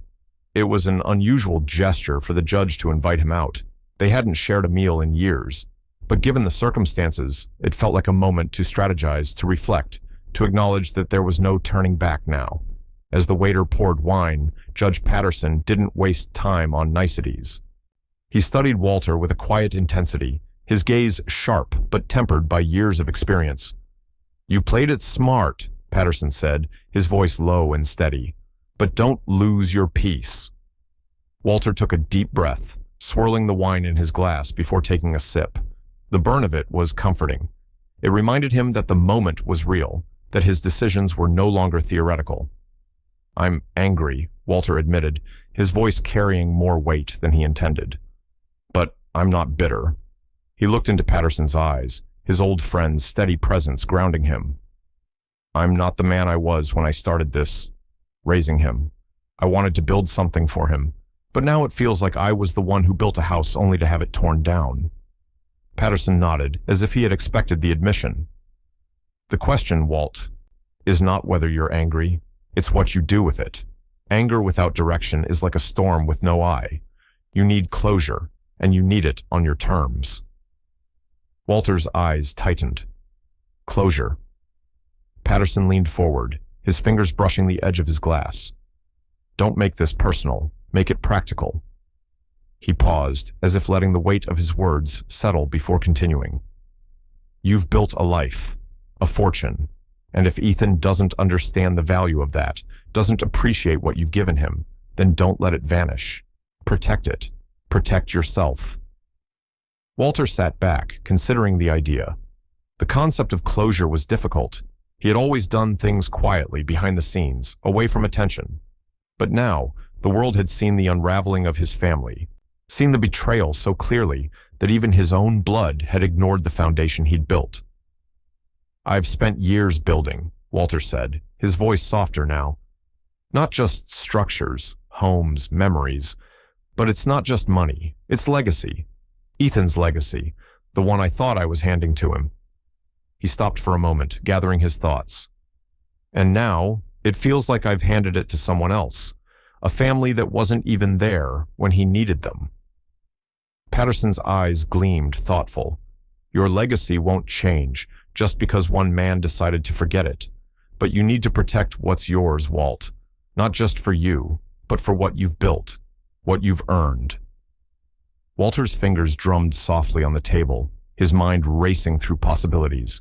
It was an unusual gesture for the judge to invite him out. They hadn't shared a meal in years, but given the circumstances, it felt like a moment to strategize, to reflect, to acknowledge that there was no turning back now. As the waiter poured wine, Judge Patterson didn't waste time on niceties. He studied Walter with a quiet intensity, his gaze sharp but tempered by years of experience. "You played it smart," Patterson said, his voice low and steady. "But don't lose your peace." Walter took a deep breath, swirling the wine in his glass before taking a sip. The burn of it was comforting. It reminded him that the moment was real, that his decisions were no longer theoretical. "I'm angry," Walter admitted, his voice carrying more weight than he intended. "But I'm not bitter." He looked into Patterson's eyes, his old friend's steady presence grounding him. "I'm not the man I was when I started this, raising him. I wanted to build something for him, but now it feels like I was the one who built a house only to have it torn down." Patterson nodded, as if he had expected the admission. "The question, Walt, is not whether you're angry, it's what you do with it. Anger without direction is like a storm with no eye. You need closure, and you need it on your terms." Walter's eyes tightened. Closure. Patterson leaned forward, his fingers brushing the edge of his glass. "Don't make this personal. Make it practical." He paused, as if letting the weight of his words settle before continuing. "You've built a life, a fortune, and if Ethan doesn't understand the value of that, doesn't appreciate what you've given him, then don't let it vanish. Protect it. Protect yourself." Walter sat back, considering the idea. The concept of closure was difficult. He had always done things quietly, behind the scenes, away from attention. But now, the world had seen the unraveling of his family, seen the betrayal so clearly that even his own blood had ignored the foundation he'd built. "I've spent years building," Walter said, his voice softer now. "Not just structures, homes, memories, but it's not just money, it's legacy. Ethan's legacy, the one I thought I was handing to him." He stopped for a moment, gathering his thoughts. "And now, it feels like I've handed it to someone else, a family that wasn't even there when he needed them." Patterson's eyes gleamed, thoughtful. "Your legacy won't change just because one man decided to forget it. But you need to protect what's yours, Walt. Not just for you, but for what you've built, what you've earned." Walter's fingers drummed softly on the table, his mind racing through possibilities.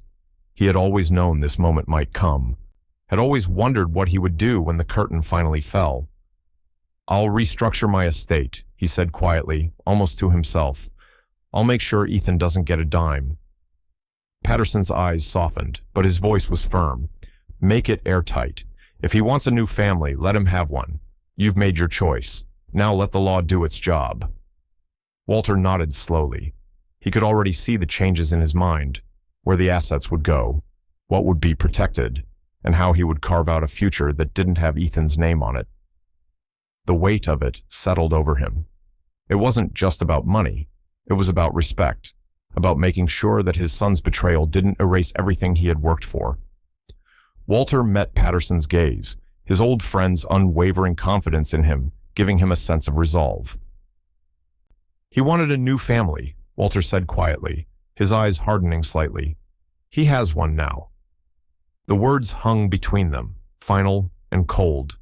He had always known this moment might come, had always wondered what he would do when the curtain finally fell. "I'll restructure my estate," he said quietly, almost to himself. "I'll make sure Ethan doesn't get a dime." Patterson's eyes softened, but his voice was firm. "Make it airtight. If he wants a new family, let him have one. You've made your choice. Now let the law do its job." Walter nodded slowly. He could already see the changes in his mind, where the assets would go, what would be protected, and how he would carve out a future that didn't have Ethan's name on it. The weight of it settled over him. It wasn't just about money. It was about respect, about making sure that his son's betrayal didn't erase everything he had worked for. Walter met Patterson's gaze, his old friend's unwavering confidence in him, giving him a sense of resolve. He wanted a new family, Walter said quietly, his eyes hardening slightly. He has one now. The words hung between them, final and cold.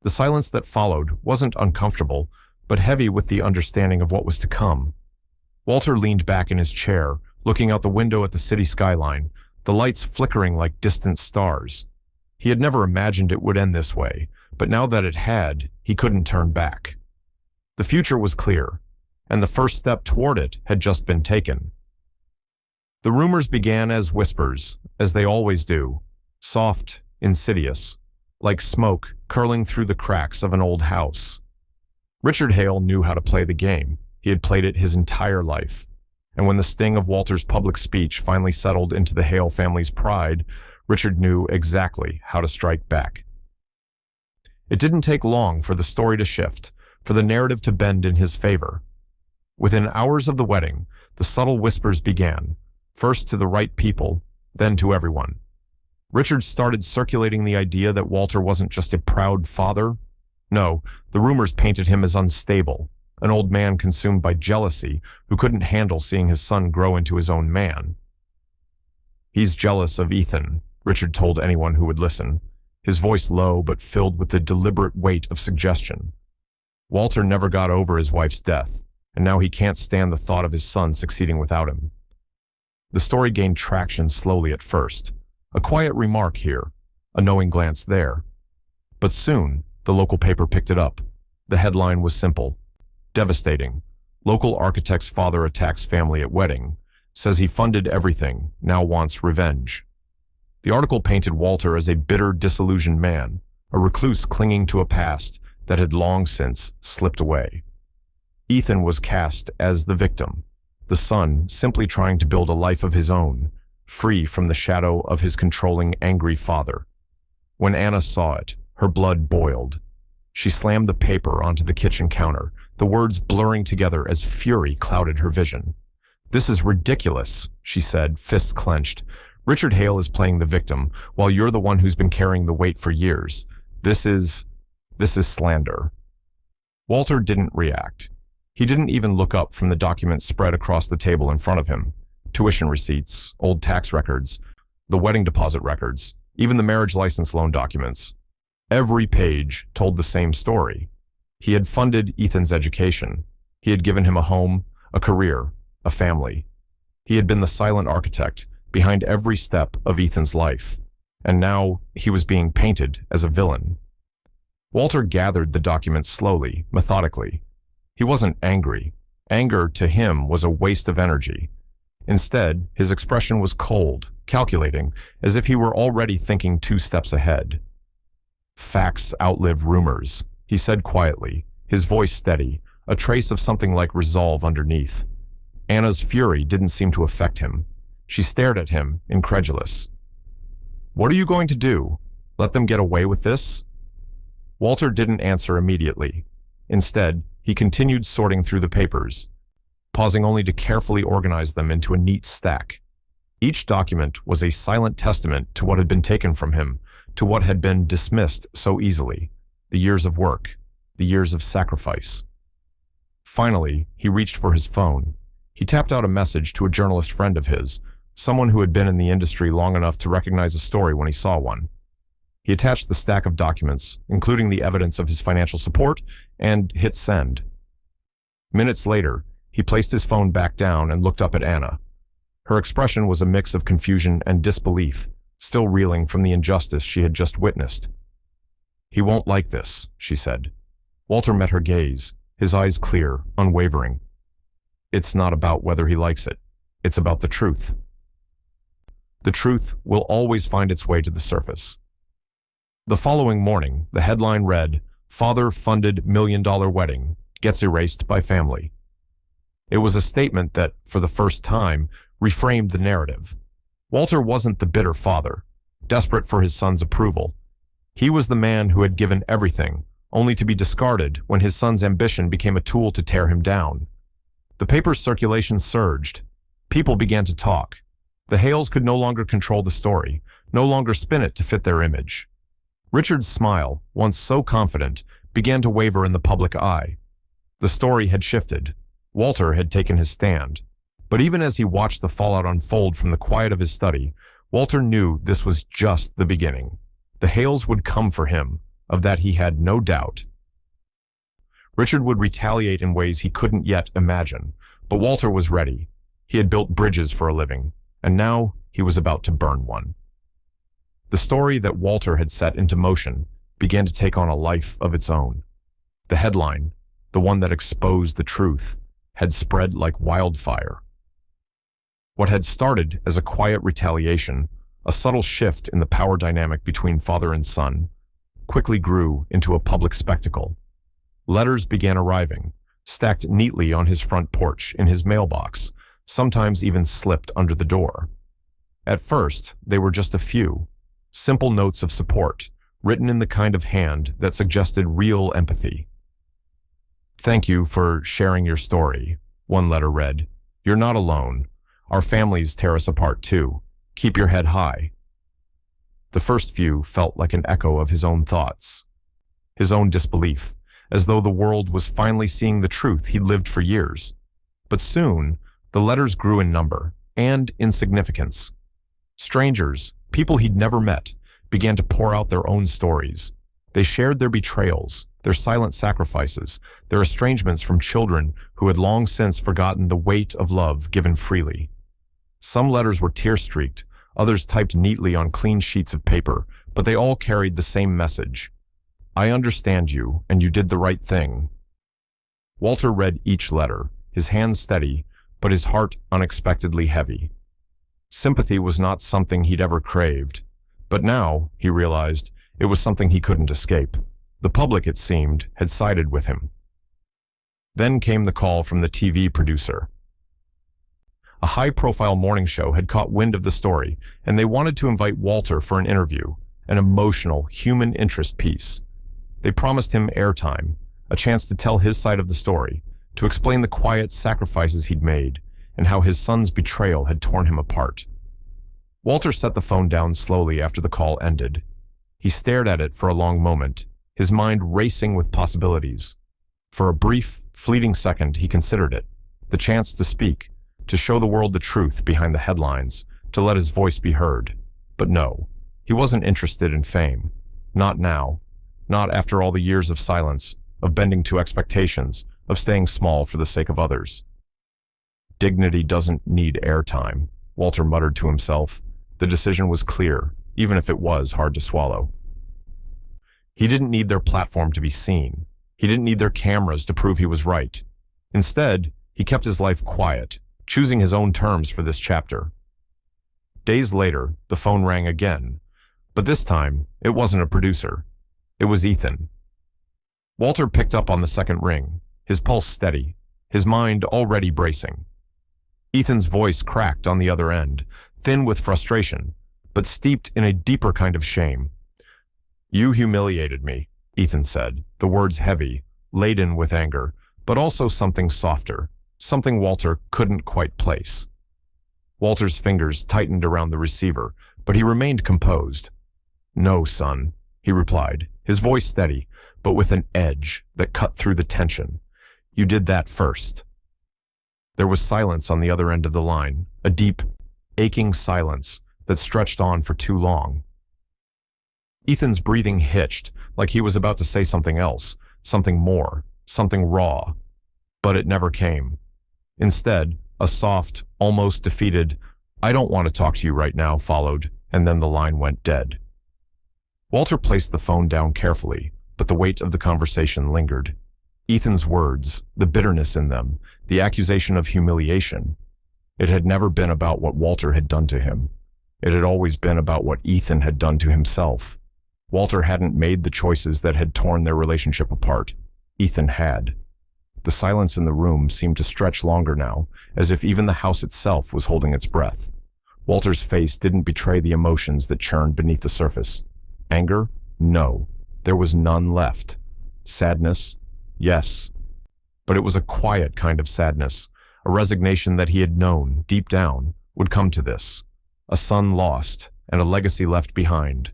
The silence that followed wasn't uncomfortable, but heavy with the understanding of what was to come. Walter leaned back in his chair, looking out the window at the city skyline, the lights flickering like distant stars. He had never imagined it would end this way, but now that it had, he couldn't turn back. The future was clear, and the first step toward it had just been taken. The rumors began as whispers, as they always do, soft, insidious, like smoke curling through the cracks of an old house. Richard Hale knew how to play the game. He had played it his entire life. And when the sting of Walter's public speech finally settled into the Hale family's pride, Richard knew exactly how to strike back. It didn't take long for the story to shift, for the narrative to bend in his favor. Within hours of the wedding, the subtle whispers began, first to the right people, then to everyone. Richard started circulating the idea that Walter wasn't just a proud father. No, the rumors painted him as unstable, an old man consumed by jealousy who couldn't handle seeing his son grow into his own man. "He's jealous of Ethan," Richard told anyone who would listen, his voice low but filled with the deliberate weight of suggestion. Walter never got over his wife's death, and now he can't stand the thought of his son succeeding without him. The story gained traction slowly at first. A quiet remark here, a knowing glance there. But soon, the local paper picked it up. The headline was simple. Devastating. Local architect's father attacks family at wedding. Says he funded everything, now wants revenge. The article painted Walter as a bitter, disillusioned man, a recluse clinging to a past that had long since slipped away. Ethan was cast as the victim, the son simply trying to build a life of his own, free from the shadow of his controlling, angry father. When Anna saw it, her blood boiled. She slammed the paper onto the kitchen counter, the words blurring together as fury clouded her vision. "This is ridiculous," she said, fists clenched. "Richard Hale is playing the victim, while you're the one who's been carrying the weight for years. This is slander." Walter didn't react. He didn't even look up from the documents spread across the table in front of him. Tuition receipts, old tax records, the wedding deposit records, even the marriage license loan documents. Every page told the same story. He had funded Ethan's education. He had given him a home, a career, a family. He had been the silent architect behind every step of Ethan's life. And now he was being painted as a villain. Walter gathered the documents slowly, methodically. He wasn't angry. Anger to him was a waste of energy. Instead, his expression was cold, calculating, as if he were already thinking 2 steps ahead. "Facts outlive rumors," he said quietly, his voice steady, a trace of something like resolve underneath. Anna's fury didn't seem to affect him. She stared at him, incredulous. "What are you going to do? Let them get away with this?" Walter didn't answer immediately. Instead, he continued sorting through the papers, pausing only to carefully organize them into a neat stack. Each document was a silent testament to what had been taken from him, to what had been dismissed so easily, the years of work, the years of sacrifice. Finally, he reached for his phone. He tapped out a message to a journalist friend of his, someone who had been in the industry long enough to recognize a story when he saw one. He attached the stack of documents, including the evidence of his financial support, and hit send. Minutes later, he placed his phone back down and looked up at Anna. Her expression was a mix of confusion and disbelief, still reeling from the injustice she had just witnessed. "He won't like this," she said. Walter met her gaze, his eyes clear, unwavering. "It's not about whether he likes it. It's about the truth. The truth will always find its way to the surface." The following morning, the headline read, "Father-funded million-dollar wedding gets erased by family." It was a statement that, for the first time, reframed the narrative. Walter wasn't the bitter father, desperate for his son's approval. He was the man who had given everything, only to be discarded when his son's ambition became a tool to tear him down. The paper's circulation surged. People began to talk. The Hales could no longer control the story. no longer spin it to fit their image. Richard's smile, once so confident, began to waver in the public eye. The story had shifted. Walter had taken his stand. But even as he watched the fallout unfold from the quiet of his study, Walter knew this was just the beginning. The Hales would come for him, of that he had no doubt. Richard would retaliate in ways he couldn't yet imagine, but Walter was ready. He had built bridges for a living, and now he was about to burn one. The story that Walter had set into motion began to take on a life of its own. The headline, the one that exposed the truth, had spread like wildfire. What had started as a quiet retaliation, a subtle shift in the power dynamic between father and son, quickly grew into a public spectacle. Letters began arriving, stacked neatly on his front porch in his mailbox, sometimes even slipped under the door. At first, they were just a few, simple notes of support, written in the kind of hand that suggested real empathy. "Thank you for sharing your story," one letter read. "You're not alone. Our families tear us apart too. Keep your head high." The first few felt like an echo of his own thoughts, his own disbelief, as though the world was finally seeing the truth he'd lived for years. But soon, the letters grew in number and in significance. Strangers, people he'd never met, began to pour out their own stories. They shared their betrayals, their silent sacrifices, their estrangements from children who had long since forgotten the weight of love given freely. Some letters were tear-streaked, others typed neatly on clean sheets of paper, but they all carried the same message. "I understand you, and you did the right thing." Walter read each letter, his hands steady, but his heart unexpectedly heavy. Sympathy was not something he'd ever craved, but now, he realized, it was something he couldn't escape. The public, it seemed, had sided with him. Then came the call from the TV producer. A high-profile morning show had caught wind of the story, and they wanted to invite Walter for an interview, an emotional, human interest piece. They promised him airtime, a chance to tell his side of the story, to explain the quiet sacrifices he'd made, and how his son's betrayal had torn him apart. Walter set the phone down slowly after the call ended. He stared at it for a long moment, his mind racing with possibilities. For a brief, fleeting second, he considered it, the chance to speak, to show the world the truth behind the headlines, to let his voice be heard. But no, he wasn't interested in fame. Not now. Not after all the years of silence, of bending to expectations, of staying small for the sake of others. Dignity doesn't need airtime, Walter muttered to himself. The decision was clear, even if it was hard to swallow. He didn't need their platform to be seen. He didn't need their cameras to prove he was right. Instead, he kept his life quiet, choosing his own terms for this chapter. Days later, the phone rang again, but this time, it wasn't a producer. It was Ethan. Walter picked up on the second ring, his pulse steady, his mind already bracing. Ethan's voice cracked on the other end, thin with frustration, but steeped in a deeper kind of shame. "You humiliated me," Ethan said, the words heavy, laden with anger, but also something softer, something Walter couldn't quite place. Walter's fingers tightened around the receiver, but he remained composed. "No, son," he replied, his voice steady, but with an edge that cut through the tension. "You did that first." There was silence on the other end of the line, a deep, aching silence that stretched on for too long. Ethan's breathing hitched, like he was about to say something else, something more, something raw. But it never came. Instead, a soft, almost defeated, "I don't want to talk to you right now," followed, and then the line went dead. Walter placed the phone down carefully, but the weight of the conversation lingered. Ethan's words, the bitterness in them, the accusation of humiliation. It had never been about what Walter had done to him. It had always been about what Ethan had done to himself. Walter hadn't made the choices that had torn their relationship apart. Ethan had. The silence in the room seemed to stretch longer now, as if even the house itself was holding its breath. Walter's face didn't betray the emotions that churned beneath the surface. Anger? No. There was none left. Sadness? Yes. But it was a quiet kind of sadness, a resignation that he had known, deep down, would come to this. A son lost, and a legacy left behind.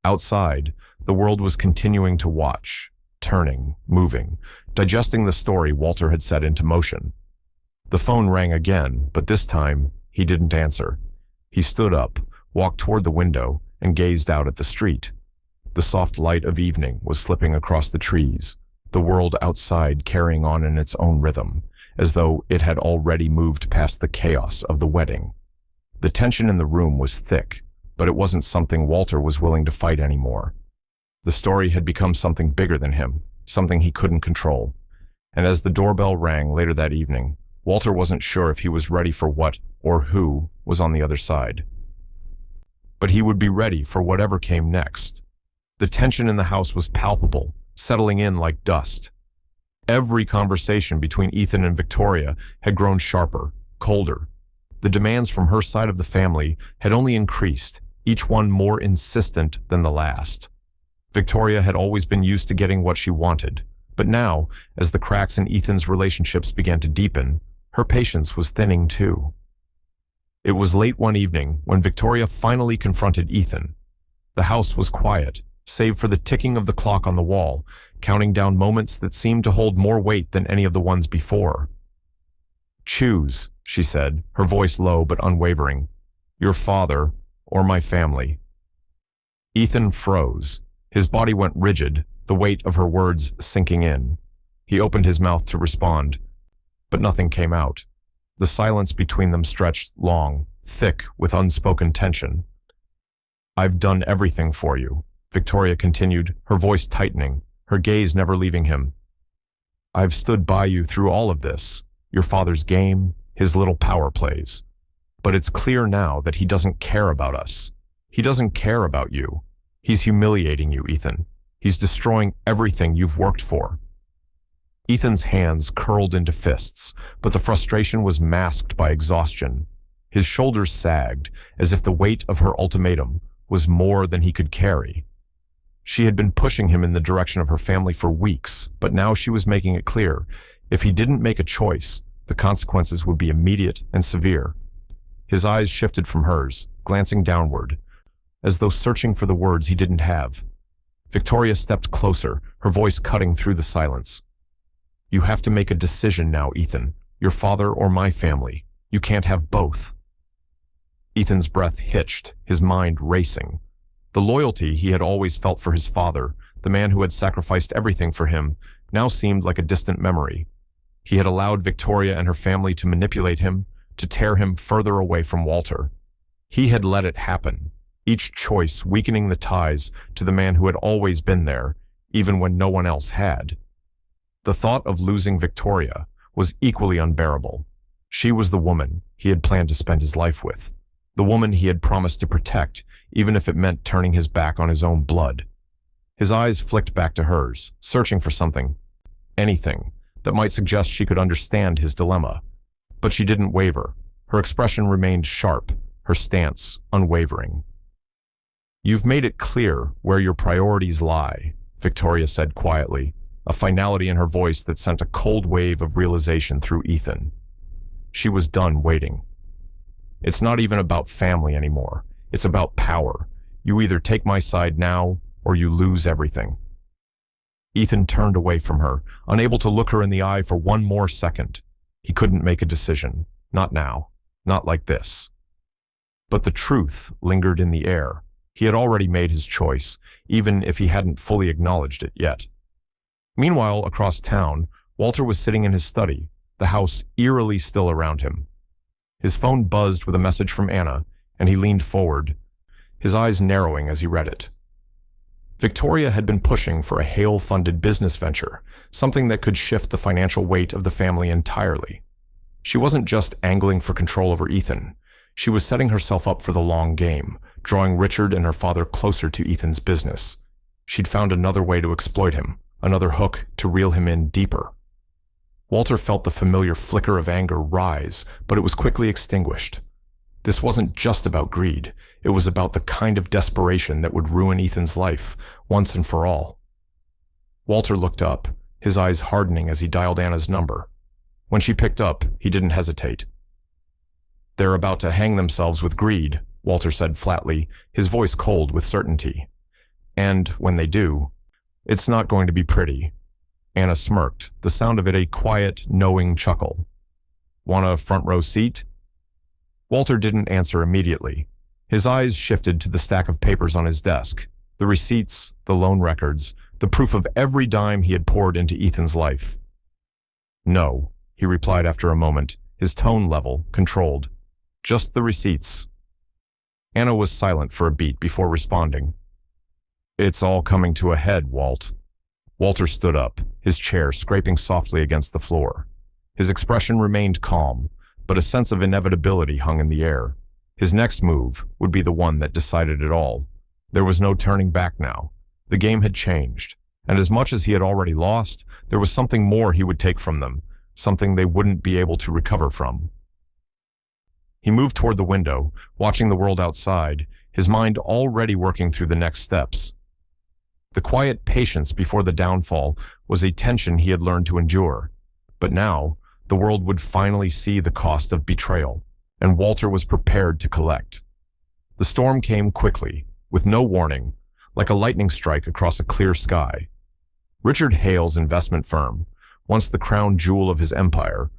Outside, the world was continuing to watch, turning, moving, digesting the story Walter had set into motion. The phone rang again, but this time, he didn't answer. He stood up, walked toward the window, and gazed out at the street. The soft light of evening was slipping across the trees, the world outside carrying on in its own rhythm, as though it had already moved past the chaos of the wedding. The tension in the room was thick, but it wasn't something Walter was willing to fight anymore. The story had become something bigger than him, something he couldn't control. And as the doorbell rang later that evening, Walter wasn't sure if he was ready for what or who was on the other side. But he would be ready for whatever came next. The tension in the house was palpable, settling in like dust. Every conversation between Ethan and Victoria had grown sharper, colder. The demands from her side of the family had only increased, each one more insistent than the last. Victoria had always been used to getting what she wanted, but now, as the cracks in Ethan's relationships began to deepen, her patience was thinning too. It was late one evening when Victoria finally confronted Ethan. The house was quiet, save for the ticking of the clock on the wall, counting down moments that seemed to hold more weight than any of the ones before. "Choose," she said, her voice low but unwavering. "Your father or my family." Ethan froze. His body went rigid, the weight of her words sinking in. He opened his mouth to respond, but nothing came out. The silence between them stretched long, thick with unspoken tension. "I've done everything for you," Victoria continued, her voice tightening, her gaze never leaving him. "I've stood by you through all of this, your father's game, his little power plays. But it's clear now that he doesn't care about us. He doesn't care about you. He's humiliating you, Ethan. He's destroying everything you've worked for." Ethan's hands curled into fists, but the frustration was masked by exhaustion. His shoulders sagged, as if the weight of her ultimatum was more than he could carry. She had been pushing him in the direction of her family for weeks, but now she was making it clear, if he didn't make a choice, the consequences would be immediate and severe. His eyes shifted from hers, glancing downward, as though searching for the words he didn't have. Victoria stepped closer, her voice cutting through the silence. "You have to make a decision now, Ethan. Your father or my family. You can't have both." Ethan's breath hitched, his mind racing. The loyalty he had always felt for his father, the man who had sacrificed everything for him, now seemed like a distant memory. He had allowed Victoria and her family to manipulate him, to tear him further away from Walter. He had let it happen, each choice weakening the ties to the man who had always been there, even when no one else had. The thought of losing Victoria was equally unbearable. She was the woman he had planned to spend his life with, the woman he had promised to protect, even if it meant turning his back on his own blood. His eyes flicked back to hers, searching for something, anything, that might suggest she could understand his dilemma. But she didn't waver. Her expression remained sharp, her stance unwavering. "You've made it clear where your priorities lie," Victoria said quietly, a finality in her voice that sent a cold wave of realization through Ethan. She was done waiting. "It's not even about family anymore. It's about power. You either take my side now, or you lose everything." Ethan turned away from her, unable to look her in the eye for one more second. He couldn't make a decision. Not now. Not like this. But the truth lingered in the air. He had already made his choice, even if he hadn't fully acknowledged it yet. Meanwhile, across town, Walter was sitting in his study, the house eerily still around him. His phone buzzed with a message from Anna, and he leaned forward, his eyes narrowing as he read it. Victoria had been pushing for a Hale-funded business venture, something that could shift the financial weight of the family entirely. She wasn't just angling for control over Ethan. She was setting herself up for the long game, drawing Richard and her father closer to Ethan's business. She'd found another way to exploit him, another hook to reel him in deeper. Walter felt the familiar flicker of anger rise, but it was quickly extinguished. This wasn't just about greed. It was about the kind of desperation that would ruin Ethan's life, once and for all. Walter looked up, his eyes hardening as he dialed Anna's number. When she picked up, he didn't hesitate. "They're about to hang themselves with greed," Walter said flatly, his voice cold with certainty. "And when they do, it's not going to be pretty." Anna smirked, the sound of it a quiet, knowing chuckle. "Want a front row seat?" Walter didn't answer immediately. His eyes shifted to the stack of papers on his desk, the receipts, the loan records, the proof of every dime he had poured into Ethan's life. "No," he replied after a moment, his tone level, controlled. "Just the receipts." Anna was silent for a beat before responding. "It's all coming to a head, Walt." Walter stood up, his chair scraping softly against the floor. His expression remained calm, but a sense of inevitability hung in the air. His next move would be the one that decided it all. There was no turning back now. The game had changed, and as much as he had already lost, there was something more he would take from them, something they wouldn't be able to recover from. He moved toward the window, watching the world outside, his mind already working through the next steps. The quiet patience before the downfall was a tension he had learned to endure. But now, the world would finally see the cost of betrayal, and Walter was prepared to collect. The storm came quickly, with no warning, like a lightning strike across a clear sky. Richard Hales' investment firm, once the crown jewel of his empire,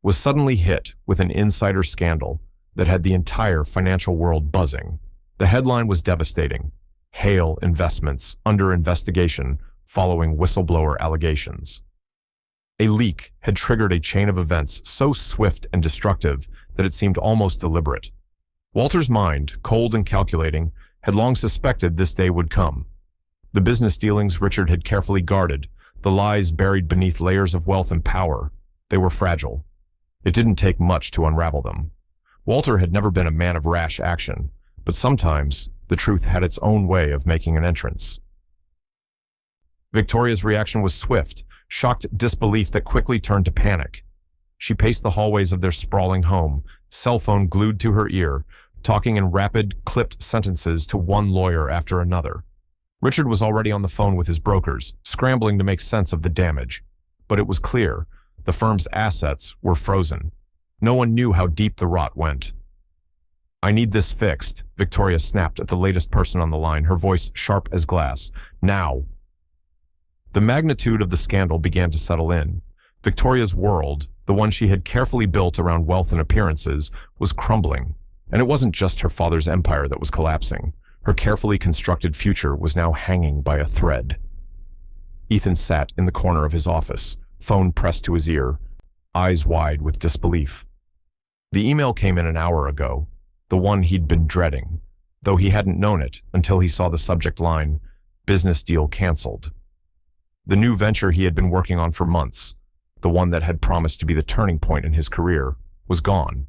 was suddenly hit with an insider scandal that had the entire financial world buzzing. The headline was devastating: Hale Investments under investigation following whistleblower allegations. A leak had triggered a chain of events so swift and destructive that it seemed almost deliberate. Walter's mind, cold and calculating, had long suspected this day would come. The business dealings Richard had carefully guarded, the lies buried beneath layers of wealth and power, they were fragile. It didn't take much to unravel them. Walter had never been a man of rash action, but sometimes the truth had its own way of making an entrance. Victoria's reaction was swift, shocked disbelief that quickly turned to panic. She paced the hallways of their sprawling home, cell phone glued to her ear, talking in rapid, clipped sentences to one lawyer after another. Richard was already on the phone with his brokers, scrambling to make sense of the damage. But it was clear, the firm's assets were frozen. No one knew how deep the rot went. "I need this fixed," Victoria snapped at the latest person on the line, her voice sharp as glass. "Now." The magnitude of the scandal began to settle in. Victoria's world, the one she had carefully built around wealth and appearances, was crumbling. And it wasn't just her father's empire that was collapsing. Her carefully constructed future was now hanging by a thread. Ethan sat in the corner of his office, phone pressed to his ear, eyes wide with disbelief. The email came in an hour ago, the one he'd been dreading, though he hadn't known it until he saw the subject line, "Business deal canceled." The new venture he had been working on for months, the one that had promised to be the turning point in his career, was gone.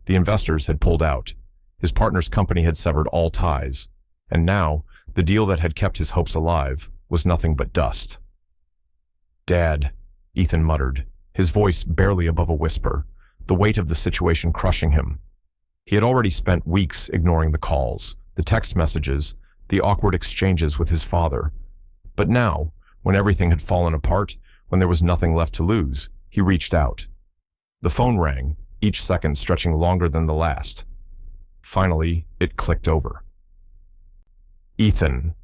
The investors had pulled out. His partner's company had severed all ties. And now, the deal that had kept his hopes alive was nothing but dust. "Dad," Ethan muttered, his voice barely above a whisper, the weight of the situation crushing him. He had already spent weeks ignoring the calls, the text messages, the awkward exchanges with his father. But now, when everything had fallen apart, when there was nothing left to lose, he reached out. The phone rang, each second stretching longer than the last. Finally, it clicked over. "Ethan."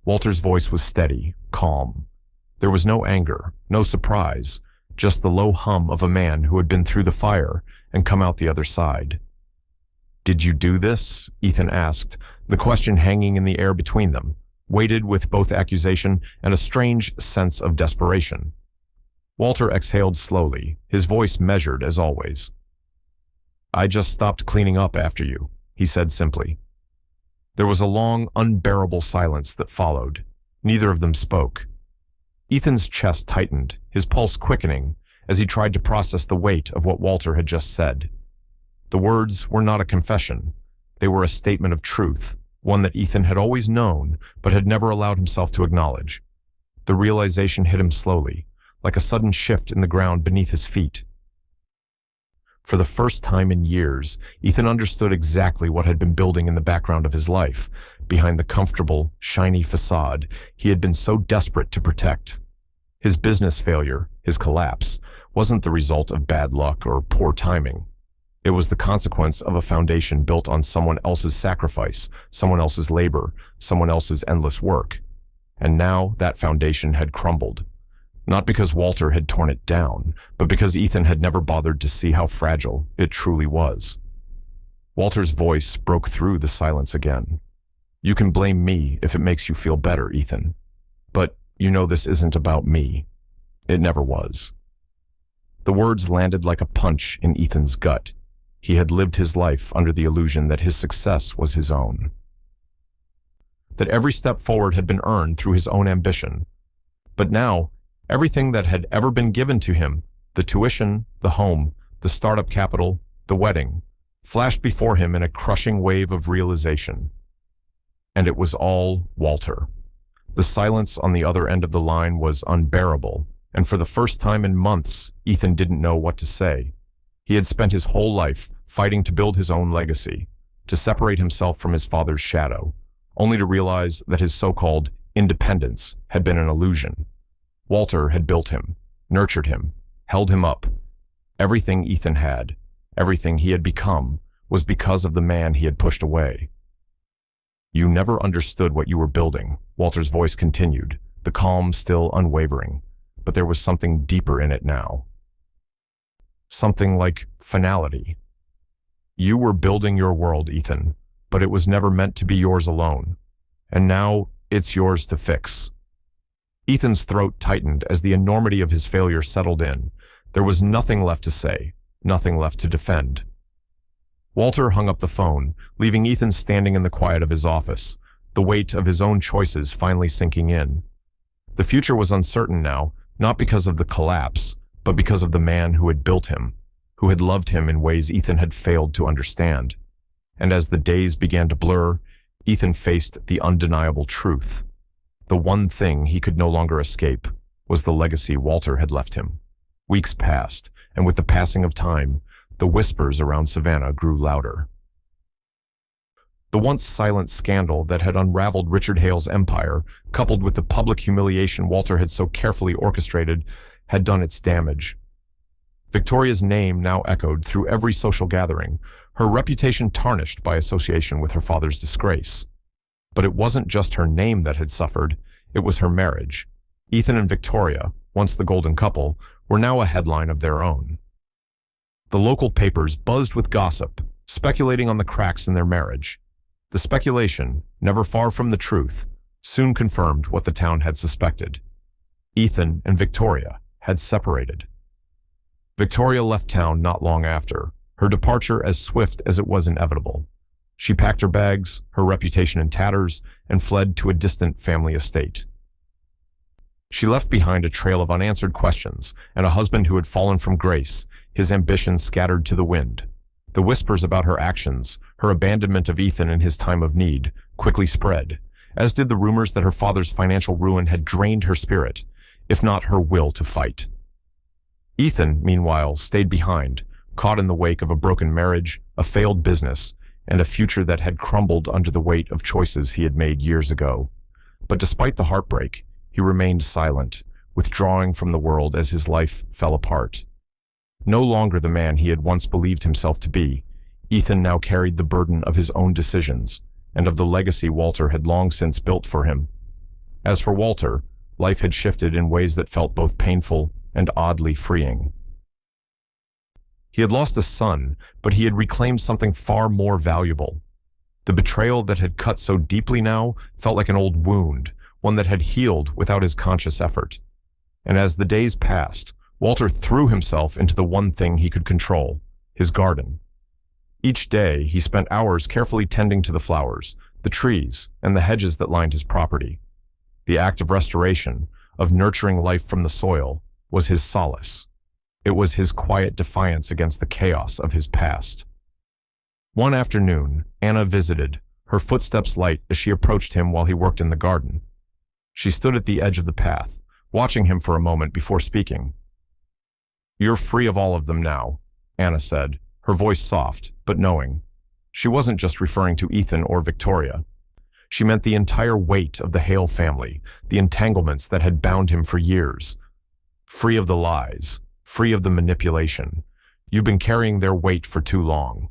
Walter's voice was steady, calm. There was no anger, no surprise, just the low hum of a man who had been through the fire and come out the other side. "Did you do this?" Ethan asked, the question hanging in the air between them, weighted with both accusation and a strange sense of desperation. Walter exhaled slowly, his voice measured as always. "I just stopped cleaning up after you," he said simply. There was a long, unbearable silence that followed. Neither of them spoke. Ethan's chest tightened, his pulse quickening, as he tried to process the weight of what Walter had just said. The words were not a confession. They were a statement of truth, one that Ethan had always known, but had never allowed himself to acknowledge. The realization hit him slowly, like a sudden shift in the ground beneath his feet. For the first time in years, Ethan understood exactly what had been building in the background of his life, behind the comfortable, shiny facade he had been so desperate to protect. His business failure, his collapse, wasn't the result of bad luck or poor timing. It was the consequence of a foundation built on someone else's sacrifice, someone else's labor, someone else's endless work. And now that foundation had crumbled. Not because Walter had torn it down, but because Ethan had never bothered to see how fragile it truly was. Walter's voice broke through the silence again. "You can blame me if it makes you feel better, Ethan. But you know this isn't about me. It never was." The words landed like a punch in Ethan's gut. He had lived his life under the illusion that his success was his own. That every step forward had been earned through his own ambition. But now, everything that had ever been given to him, the tuition, the home, the startup capital, the wedding, flashed before him in a crushing wave of realization. And it was all Walter. The silence on the other end of the line was unbearable, and for the first time in months, Ethan didn't know what to say. He had spent his whole life fighting to build his own legacy, to separate himself from his father's shadow, only to realize that his so-called independence had been an illusion. Walter had built him, nurtured him, held him up. Everything Ethan had, everything he had become, was because of the man he had pushed away. "You never understood what you were building," Walter's voice continued, the calm still unwavering, but there was something deeper in it now. Something like finality. "You were building your world, Ethan, but it was never meant to be yours alone. And now it's yours to fix." Ethan's throat tightened as the enormity of his failure settled in. There was nothing left to say, nothing left to defend. Walter hung up the phone, leaving Ethan standing in the quiet of his office, the weight of his own choices finally sinking in. The future was uncertain now, not because of the collapse, but because of the man who had built him, who had loved him in ways Ethan had failed to understand. And as the days began to blur, Ethan faced the undeniable truth. The one thing he could no longer escape was the legacy Walter had left him. Weeks passed, and with the passing of time, the whispers around Savannah grew louder. The once silent scandal that had unraveled Richard Hales' empire, coupled with the public humiliation Walter had so carefully orchestrated, had done its damage. Victoria's name now echoed through every social gathering, her reputation tarnished by association with her father's disgrace. But it wasn't just her name that had suffered, it was her marriage. Ethan and Victoria, once the golden couple, were now a headline of their own. The local papers buzzed with gossip, speculating on the cracks in their marriage. The speculation, never far from the truth, soon confirmed what the town had suspected. Ethan and Victoria had separated. Victoria left town not long after, her departure as swift as it was inevitable. She packed her bags, her reputation in tatters, and fled to a distant family estate. She left behind a trail of unanswered questions and a husband who had fallen from grace, his ambitions scattered to the wind. The whispers about her actions, her abandonment of Ethan in his time of need, quickly spread, as did the rumors that her father's financial ruin had drained her spirit, if not her will to fight. Ethan, meanwhile, stayed behind, caught in the wake of a broken marriage, a failed business, and a future that had crumbled under the weight of choices he had made years ago. But despite the heartbreak, he remained silent, withdrawing from the world as his life fell apart. No longer the man he had once believed himself to be, Ethan now carried the burden of his own decisions and of the legacy Walter had long since built for him. As for Walter, life had shifted in ways that felt both painful and oddly freeing. He had lost a son, but he had reclaimed something far more valuable. The betrayal that had cut so deeply now felt like an old wound, one that had healed without his conscious effort. And as the days passed, Walter threw himself into the one thing he could control, his garden. Each day, he spent hours carefully tending to the flowers, the trees, and the hedges that lined his property. The act of restoration, of nurturing life from the soil, was his solace. It was his quiet defiance against the chaos of his past. One afternoon, Anna visited, her footsteps light as she approached him while he worked in the garden. She stood at the edge of the path, watching him for a moment before speaking. "You're free of all of them now," Anna said, her voice soft, but knowing. She wasn't just referring to Ethan or Victoria. She meant the entire weight of the Hale family, the entanglements that had bound him for years. Free of the lies, free of the manipulation. You've been carrying their weight for too long."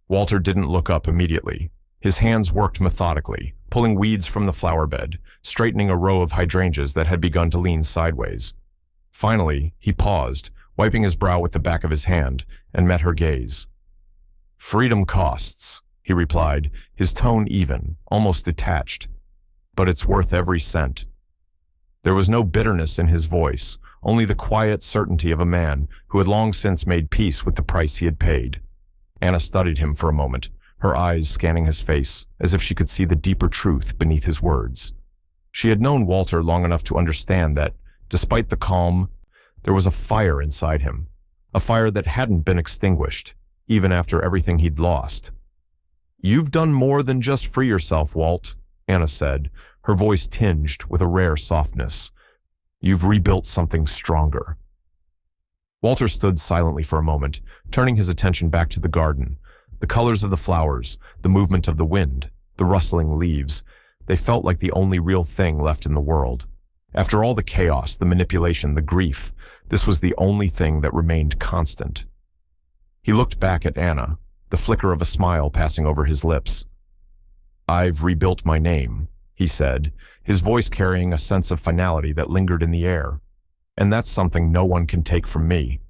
Walter didn't look up immediately. His hands worked methodically, pulling weeds from the flower bed, straightening a row of hydrangeas that had begun to lean sideways. Finally, he paused, wiping his brow with the back of his hand, and met her gaze. "Freedom costs," he replied, his tone even, almost detached. "But it's worth every cent." There was no bitterness in his voice, only the quiet certainty of a man who had long since made peace with the price he had paid. Anna studied him for a moment, her eyes scanning his face, as if she could see the deeper truth beneath his words. She had known Walter long enough to understand that, despite the calm, there was a fire inside him, a fire that hadn't been extinguished, even after everything he'd lost. "You've done more than just free yourself, Walt," Anna said, her voice tinged with a rare softness. "You've rebuilt something stronger." Walter stood silently for a moment, turning his attention back to the garden. The colors of the flowers, the movement of the wind, the rustling leaves, they felt like the only real thing left in the world. After all the chaos, the manipulation, the grief, this was the only thing that remained constant. He looked back at Anna, the flicker of a smile passing over his lips. "I've rebuilt my name," he said, his voice carrying a sense of finality that lingered in the air. "And that's something no one can take from me."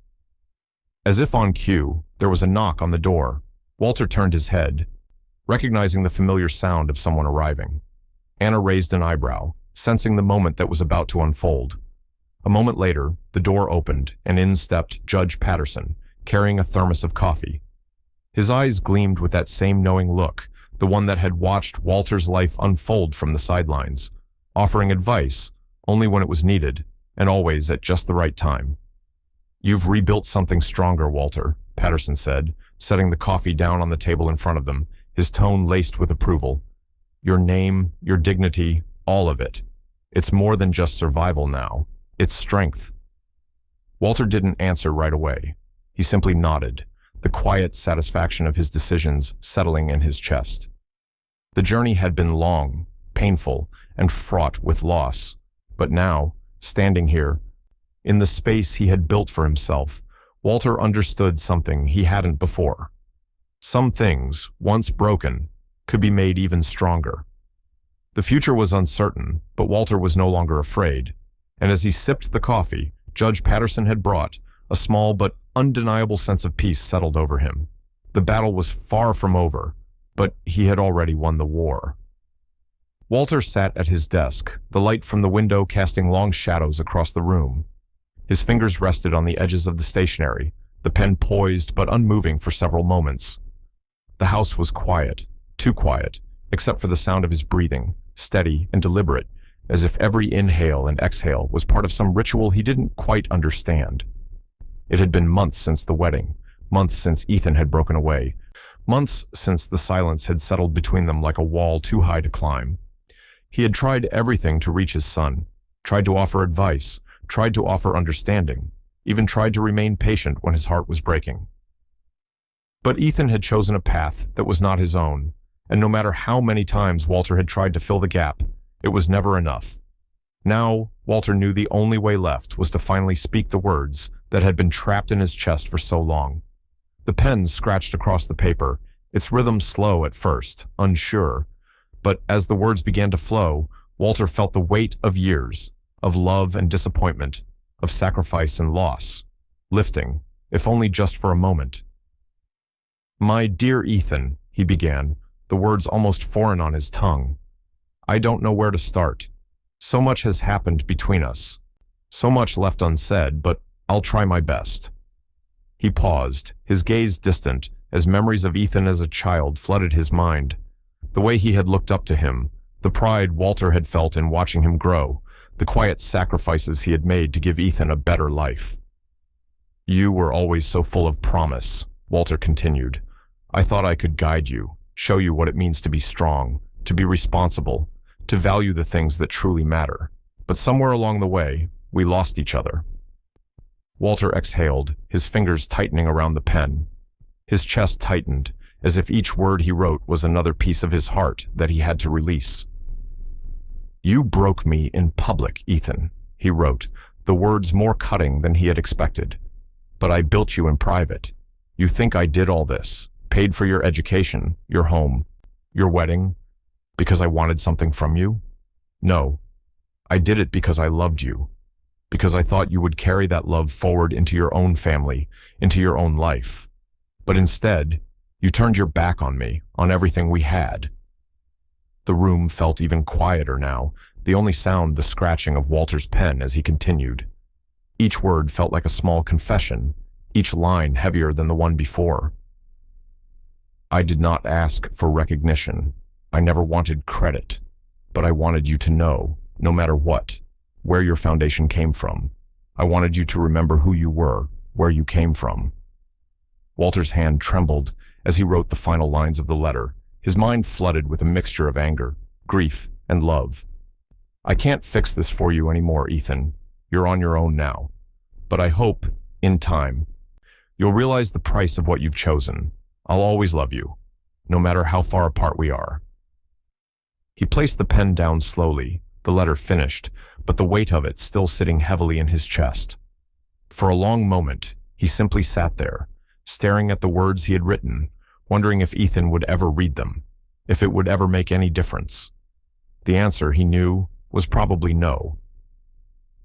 As if on cue, there was a knock on the door. Walter turned his head, recognizing the familiar sound of someone arriving. Anna raised an eyebrow, sensing the moment that was about to unfold. A moment later, the door opened, and in stepped Judge Patterson, carrying a thermos of coffee. His eyes gleamed with that same knowing look, the one that had watched Walter's life unfold from the sidelines, offering advice only when it was needed, and always at just the right time. "You've rebuilt something stronger, Walter," Patterson said, setting the coffee down on the table in front of them, his tone laced with approval. "Your name, your dignity, all of it. It's more than just survival now. It's strength." Walter didn't answer right away. He simply nodded, the quiet satisfaction of his decisions settling in his chest. The journey had been long, painful, and fraught with loss. But now, standing here, in the space he had built for himself, Walter understood something he hadn't before. Some things, once broken, could be made even stronger. The future was uncertain, but Walter was no longer afraid. And as he sipped the coffee Judge Patterson had brought, a small but undeniable sense of peace settled over him. The battle was far from over, but he had already won the war. Walter sat at his desk, the light from the window casting long shadows across the room. His fingers rested on the edges of the stationery, the pen poised but unmoving for several moments. The house was quiet, too quiet, except for the sound of his breathing, steady and deliberate, as if every inhale and exhale was part of some ritual he didn't quite understand. It had been months since the wedding, months since Ethan had broken away, months since the silence had settled between them like a wall too high to climb. He had tried everything to reach his son, tried to offer advice, tried to offer understanding, even tried to remain patient when his heart was breaking. But Ethan had chosen a path that was not his own, and no matter how many times Walter had tried to fill the gap, it was never enough. Now, Walter knew the only way left was to finally speak the words that had been trapped in his chest for so long. The pen scratched across the paper, its rhythm slow at first, unsure. But as the words began to flow, Walter felt the weight of years, of love and disappointment, of sacrifice and loss, lifting, if only just for a moment. "My dear Ethan," he began, the words almost foreign on his tongue. "I don't know where to start. So much has happened between us. So much left unsaid, but I'll try my best." He paused, his gaze distant, as memories of Ethan as a child flooded his mind. The way he had looked up to him, the pride Walter had felt in watching him grow, the quiet sacrifices he had made to give Ethan a better life. "You were always so full of promise," Walter continued. "I thought I could guide you, show you what it means to be strong, to be responsible, to value the things that truly matter. But somewhere along the way, we lost each other." Walter exhaled, his fingers tightening around the pen. His chest tightened, as if each word he wrote was another piece of his heart that he had to release. "You broke me in public, Ethan," he wrote, the words more cutting than he had expected. but I built you in private. You think I did all this, paid for your education, your home, your wedding, because I wanted something from you? No, I did it because I loved you, because I thought you would carry that love forward into your own family, into your own life. But instead, you turned your back on me, on everything we had. The room felt even quieter now, the only sound the scratching of Walter's pen as he continued. Each word felt like a small confession, each line heavier than the one before. I did not ask for recognition. I never wanted credit, but I wanted you to know, no matter what, where your foundation came from. I wanted you to remember who you were, where you came from. Walter's hand trembled as he wrote the final lines of the letter, his mind flooded with a mixture of anger, grief, and love. I can't fix this for you anymore, Ethan. You're on your own now. But I hope, in time, you'll realize the price of what you've chosen. I'll always love you, no matter how far apart we are. He placed the pen down slowly, the letter finished, but the weight of it still sitting heavily in his chest. For a long moment, he simply sat there, staring at the words he had written, wondering if Ethan would ever read them, if it would ever make any difference. The answer, he knew, was probably no.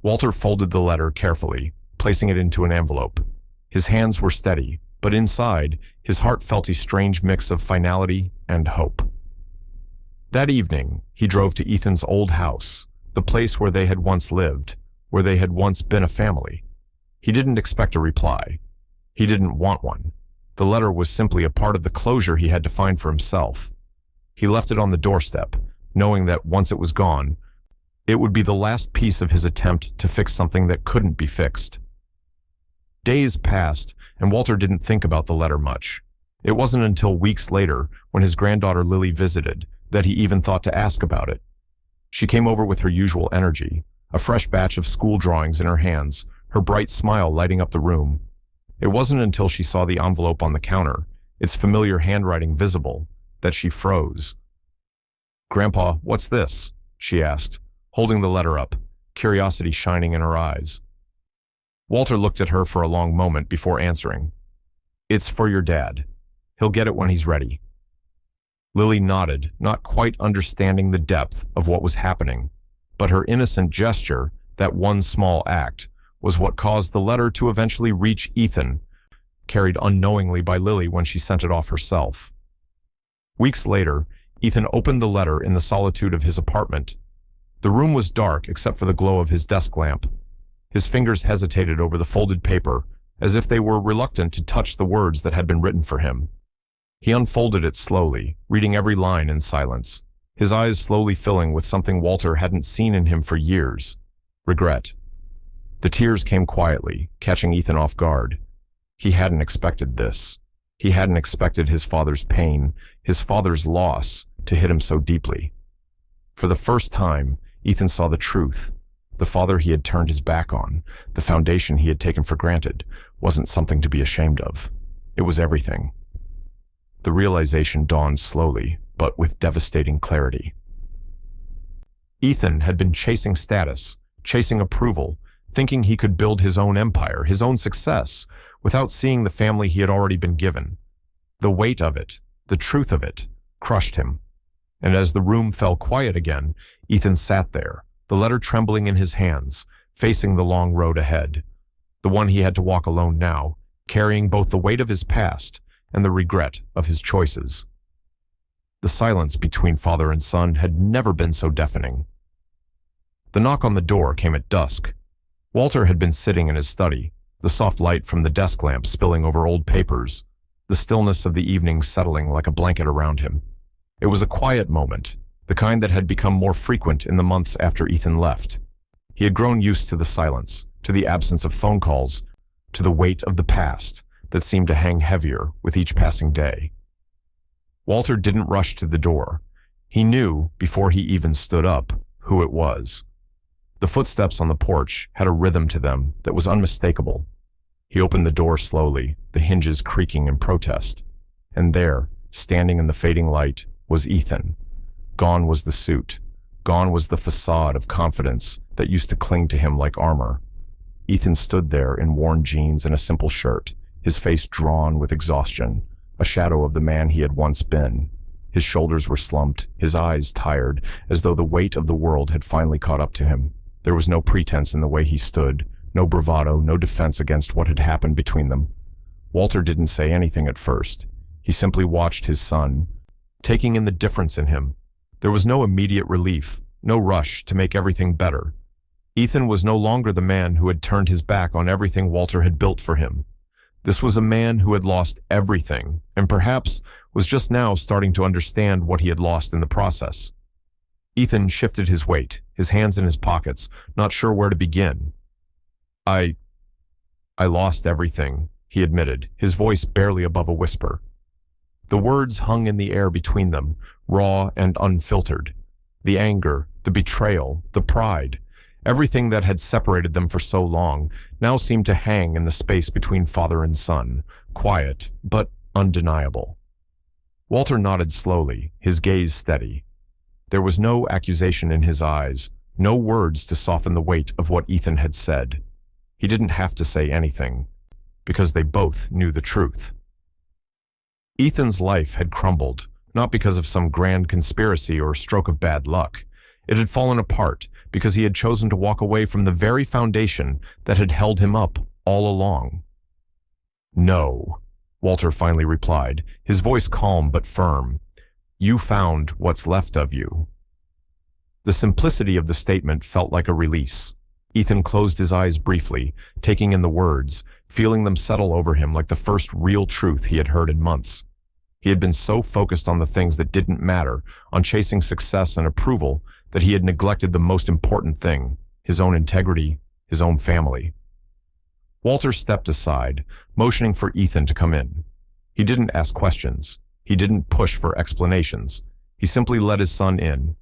Walter folded the letter carefully, placing it into an envelope. His hands were steady, but inside, his heart felt a strange mix of finality and hope. That evening, he drove to Ethan's old house, the place where they had once lived, where they had once been a family. He didn't expect a reply. He didn't want one. The letter was simply a part of the closure he had to find for himself. He left it on the doorstep, knowing that once it was gone, it would be the last piece of his attempt to fix something that couldn't be fixed. Days passed, and Walter didn't think about the letter much. It wasn't until weeks later, when his granddaughter Lily visited, that he even thought to ask about it. She came over with her usual energy, a fresh batch of school drawings in her hands, her bright smile lighting up the room. It wasn't until she saw the envelope on the counter, its familiar handwriting visible, that she froze. "Grandpa, what's this?" she asked, holding the letter up, curiosity shining in her eyes. Walter looked at her for a long moment before answering. "It's for your dad. He'll get it when he's ready." Lily nodded, not quite understanding the depth of what was happening, but her innocent gesture, that one small act, was what caused the letter to eventually reach Ethan, carried unknowingly by Lily when she sent it off herself. Weeks later, Ethan opened the letter in the solitude of his apartment. The room was dark except for the glow of his desk lamp. His fingers hesitated over the folded paper, as if they were reluctant to touch the words that had been written for him. He unfolded it slowly, reading every line in silence, his eyes slowly filling with something Walter hadn't seen in him for years: regret. The tears came quietly, catching Ethan off guard. He hadn't expected this. He hadn't expected his father's pain, his father's loss, to hit him so deeply. For the first time, Ethan saw the truth. The father he had turned his back on, the foundation he had taken for granted, wasn't something to be ashamed of. It was everything. The realization dawned slowly, but with devastating clarity. Ethan had been chasing status, chasing approval, thinking he could build his own empire, his own success, without seeing the family he had already been given. The weight of it, the truth of it, crushed him. And as the room fell quiet again, Ethan sat there, the letter trembling in his hands, facing the long road ahead. The one he had to walk alone now, carrying both the weight of his past and the regret of his choices. The silence between father and son had never been so deafening. The knock on the door came at dusk. Walter had been sitting in his study, the soft light from the desk lamp spilling over old papers, the stillness of the evening settling like a blanket around him. It was a quiet moment, the kind that had become more frequent in the months after Ethan left. He had grown used to the silence, to the absence of phone calls, to the weight of the past that seemed to hang heavier with each passing day. Walter didn't rush to the door. He knew, before he even stood up, who it was. The footsteps on the porch had a rhythm to them that was unmistakable. He opened the door slowly, the hinges creaking in protest. And there, standing in the fading light, was Ethan. Gone was the suit. Gone was the facade of confidence that used to cling to him like armor. Ethan stood there in worn jeans and a simple shirt, his face drawn with exhaustion, a shadow of the man he had once been. His shoulders were slumped, his eyes tired, as though the weight of the world had finally caught up to him. There was no pretense in the way he stood, no bravado, no defense against what had happened between them. Walter didn't say anything at first. He simply watched his son, taking in the difference in him. There was no immediate relief, no rush to make everything better. Ethan was no longer the man who had turned his back on everything Walter had built for him. This was a man who had lost everything, and perhaps was just now starting to understand what he had lost in the process. Ethan shifted his weight, his hands in his pockets, not sure where to begin. I lost everything, he admitted, his voice barely above a whisper. The words hung in the air between them, raw and unfiltered. The anger, the betrayal, the pride, everything that had separated them for so long now seemed to hang in the space between father and son, quiet but undeniable. Walter nodded slowly, his gaze steady. There was no accusation in his eyes, no words to soften the weight of what Ethan had said. He didn't have to say anything, because they both knew the truth. Ethan's life had crumbled, not because of some grand conspiracy or stroke of bad luck. It had fallen apart because he had chosen to walk away from the very foundation that had held him up all along. "No," Walter finally replied, his voice calm but firm. "You found what's left of you." The simplicity of the statement felt like a release. Ethan closed his eyes briefly, taking in the words, feeling them settle over him like the first real truth he had heard in months. He had been so focused on the things that didn't matter, on chasing success and approval, that he had neglected the most important thing, his own integrity, his own family. Walter stepped aside, motioning for Ethan to come in. He didn't ask questions. He didn't push for explanations. He simply let his son in,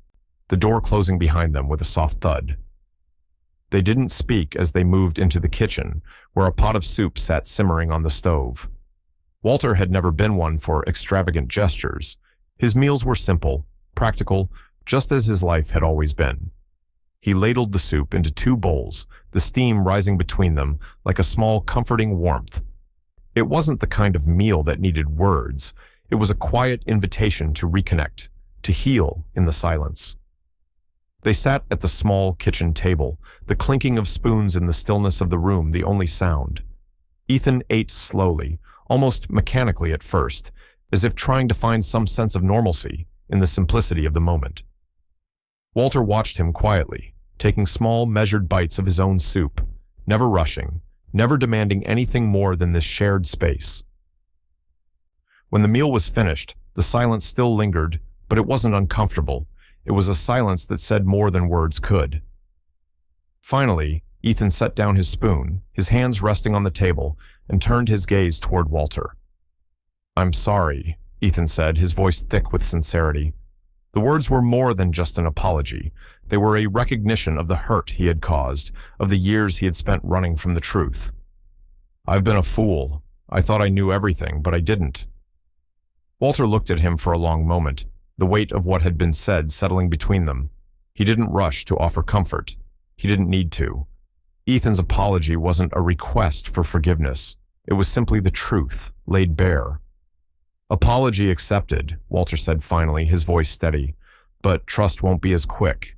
the door closing behind them with a soft thud. They didn't speak as they moved into the kitchen, where a pot of soup sat simmering on the stove. Walter had never been one for extravagant gestures. His meals were simple, practical, just as his life had always been. He ladled the soup into 2 bowls, the steam rising between them like a small, comforting warmth. It wasn't the kind of meal that needed words. It was a quiet invitation to reconnect, to heal in the silence. They sat at the small kitchen table, the clinking of spoons in the stillness of the room the only sound. Ethan ate slowly, almost mechanically at first, as if trying to find some sense of normalcy in the simplicity of the moment. Walter watched him quietly, taking small, measured bites of his own soup, never rushing, never demanding anything more than this shared space. When the meal was finished, the silence still lingered, but it wasn't uncomfortable. It was a silence that said more than words could. Finally, Ethan set down his spoon, his hands resting on the table, and turned his gaze toward Walter. "I'm sorry," Ethan said, his voice thick with sincerity. The words were more than just an apology. They were a recognition of the hurt he had caused, of the years he had spent running from the truth. "I've been a fool. I thought I knew everything, but I didn't." Walter looked at him for a long moment, the weight of what had been said settling between them. He didn't rush to offer comfort. He didn't need to. Ethan's apology wasn't a request for forgiveness. It was simply the truth, laid bare. "Apology accepted," Walter said finally, his voice steady, "but trust won't be as quick."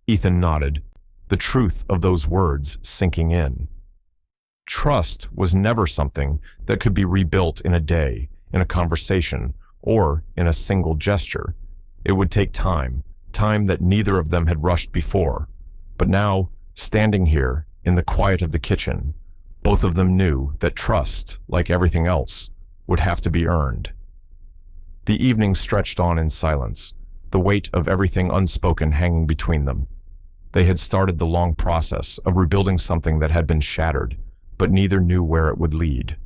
Ethan nodded, the truth of those words sinking in. Trust was never something that could be rebuilt in a day, in a conversation, or in a single gesture. It would take time, time that neither of them had rushed before. But now, standing here, in the quiet of the kitchen, both of them knew that trust, like everything else, would have to be earned. The evening stretched on in silence, the weight of everything unspoken hanging between them. They had started the long process of rebuilding something that had been shattered, but neither knew where it would lead.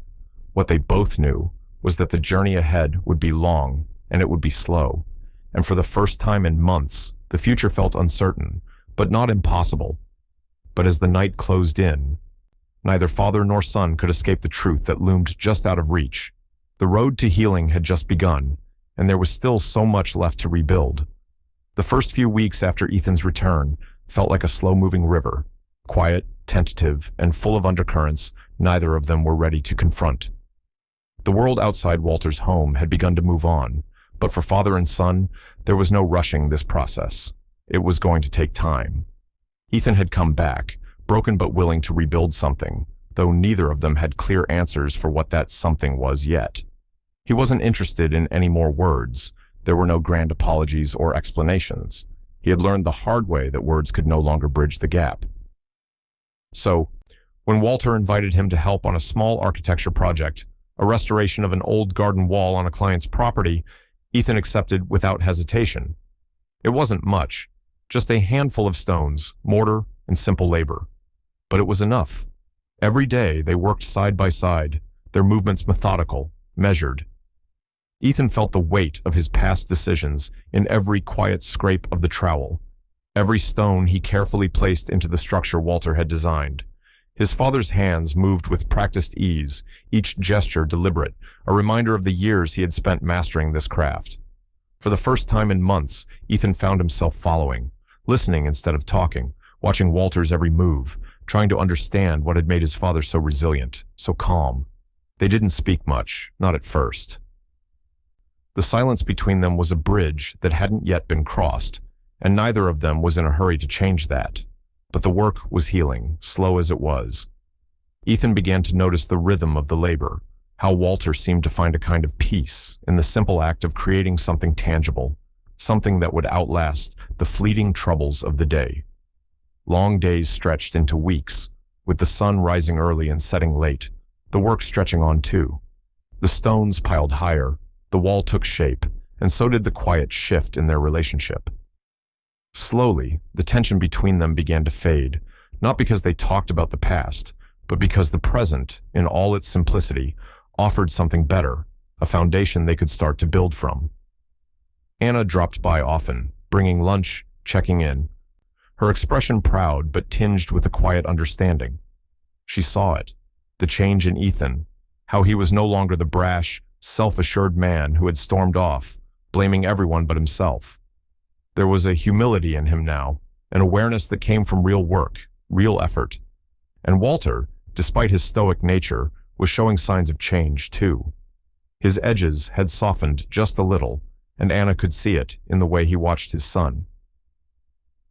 What they both knew was that the journey ahead would be long and it would be slow, and for the first time in months, the future felt uncertain, but not impossible. But as the night closed in, neither father nor son could escape the truth that loomed just out of reach. The road to healing had just begun, and there was still so much left to rebuild. The first few weeks after Ethan's return felt like a slow-moving river, quiet, tentative, and full of undercurrents neither of them were ready to confront. The world outside Walter's home had begun to move on, but for father and son, there was no rushing this process. It was going to take time. Ethan had come back, broken but willing to rebuild something, though neither of them had clear answers for what that something was yet. He wasn't interested in any more words. There were no grand apologies or explanations. He had learned the hard way that words could no longer bridge the gap. So, when Walter invited him to help on a small architecture project, a restoration of an old garden wall on a client's property, Ethan accepted without hesitation. It wasn't much, just a handful of stones, mortar, and simple labor. But it was enough. Every day they worked side by side, their movements methodical, measured. Ethan felt the weight of his past decisions in every quiet scrape of the trowel, every stone he carefully placed into the structure Walter had designed. His father's hands moved with practiced ease, each gesture deliberate, a reminder of the years he had spent mastering this craft. For the first time in months, Ethan found himself following, listening instead of talking, watching Walter's every move, trying to understand what had made his father so resilient, so calm. They didn't speak much, not at first. The silence between them was a bridge that hadn't yet been crossed, and neither of them was in a hurry to change that. But the work was healing, slow as it was. Ethan began to notice the rhythm of the labor, how Walter seemed to find a kind of peace in the simple act of creating something tangible, something that would outlast the fleeting troubles of the day. Long days stretched into weeks, with the sun rising early and setting late, the work stretching on too. The stones piled higher, the wall took shape, and so did the quiet shift in their relationship. Slowly, the tension between them began to fade, not because they talked about the past, but because the present, in all its simplicity, offered something better, a foundation they could start to build from. Anna dropped by often, bringing lunch, checking in, her expression proud but tinged with a quiet understanding. She saw it, the change in Ethan, how he was no longer the brash, self-assured man who had stormed off, blaming everyone but himself. There was a humility in him now, an awareness that came from real work, real effort. And Walter, despite his stoic nature, was showing signs of change too. His edges had softened just a little, and Anna could see it in the way he watched his son.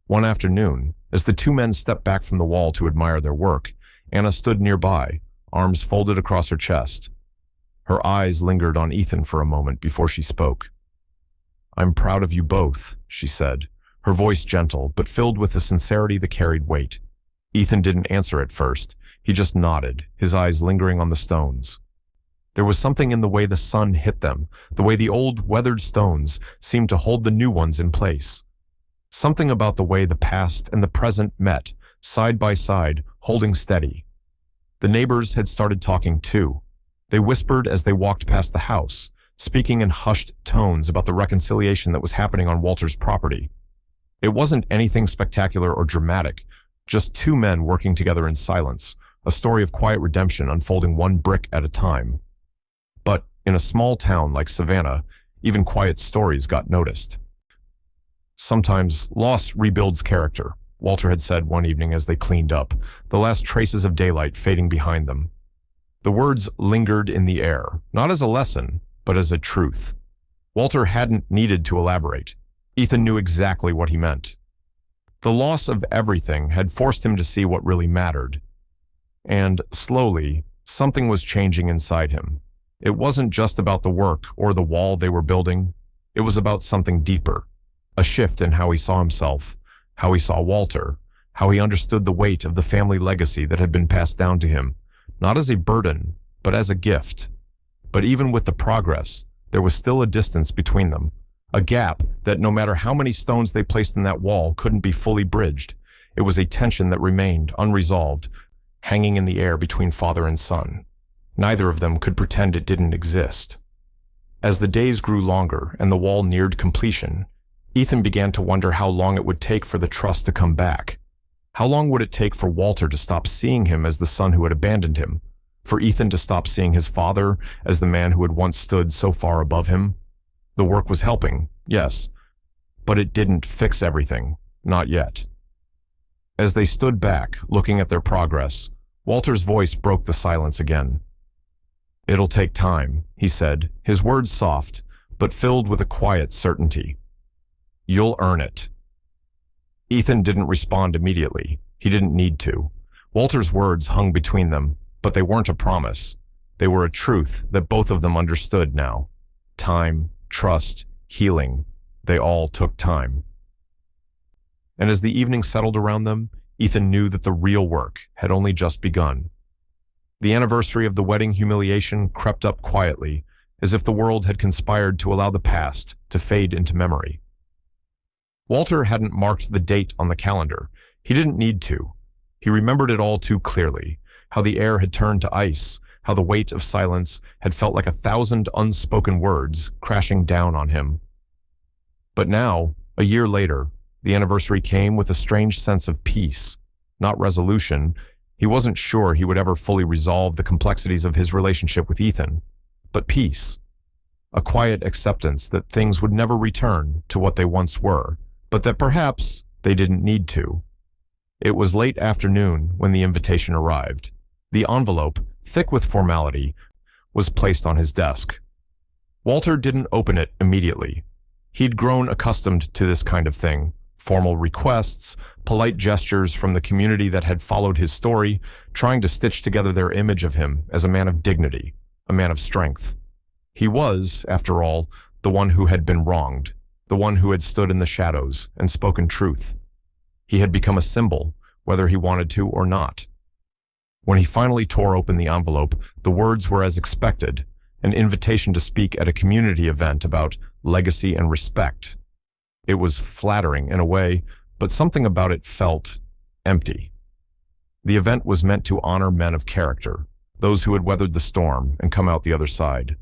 One afternoon, as the two men stepped back from the wall to admire their work, Anna stood nearby, arms folded across her chest. Her eyes lingered on Ethan for a moment before she spoke. "I'm proud of you both," she said, her voice gentle but filled with a sincerity that carried weight. Ethan didn't answer at first. He just nodded, his eyes lingering on the stones. There was something in the way the sun hit them, the way the old, weathered stones seemed to hold the new ones in place. Something about the way the past and the present met, side by side, holding steady. The neighbors had started talking too. They whispered as they walked past the house, speaking in hushed tones about the reconciliation that was happening on Walter's property. It wasn't anything spectacular or dramatic, just two men working together in silence, a story of quiet redemption unfolding one brick at a time. But in a small town like Savannah, even quiet stories got noticed. "Sometimes loss rebuilds character," Walter had said one evening as they cleaned up, the last traces of daylight fading behind them. The words lingered in the air, not as a lesson, but as a truth. Walter hadn't needed to elaborate. Ethan knew exactly what he meant. The loss of everything had forced him to see what really mattered. And, slowly, something was changing inside him. It wasn't just about the work or the wall they were building. It was about something deeper. A shift in how he saw himself, how he saw Walter, how he understood the weight of the family legacy that had been passed down to him, not as a burden, but as a gift. But even with the progress, there was still a distance between them, a gap that no matter how many stones they placed in that wall couldn't be fully bridged. It was a tension that remained unresolved, hanging in the air between father and son. Neither of them could pretend it didn't exist. As the days grew longer and the wall neared completion, Ethan began to wonder how long it would take for the trust to come back. How long would it take for Walter to stop seeing him as the son who had abandoned him? For Ethan to stop seeing his father as the man who had once stood so far above him? The work was helping, yes, but it didn't fix everything, not yet. As they stood back, looking at their progress, Walter's voice broke the silence again. "It'll take time," he said, his words soft, but filled with a quiet certainty. "You'll earn it." Ethan didn't respond immediately. He didn't need to. Walter's words hung between them, but they weren't a promise. They were a truth that both of them understood now. Time, trust, healing, they all took time. And as the evening settled around them, Ethan knew that the real work had only just begun. The anniversary of the wedding humiliation crept up quietly, as if the world had conspired to allow the past to fade into memory. Walter hadn't marked the date on the calendar. He didn't need to. He remembered it all too clearly, how the air had turned to ice, how the weight of silence had felt like 1,000 unspoken words crashing down on him. But now, a year later, the anniversary came with a strange sense of peace, not resolution. He wasn't sure he would ever fully resolve the complexities of his relationship with Ethan, but peace. A quiet acceptance that things would never return to what they once were, but that perhaps they didn't need to. It was late afternoon when the invitation arrived. The envelope, thick with formality, was placed on his desk. Walter didn't open it immediately. He'd grown accustomed to this kind of thing. Formal requests, polite gestures from the community that had followed his story, trying to stitch together their image of him as a man of dignity, a man of strength. He was, after all, the one who had been wronged, the one who had stood in the shadows and spoken truth. He had become a symbol, whether he wanted to or not. When he finally tore open the envelope, the words were as expected, an invitation to speak at a community event about legacy and respect. It was flattering in a way, but something about it felt empty. The event was meant to honor men of character, those who had weathered the storm and come out the other side.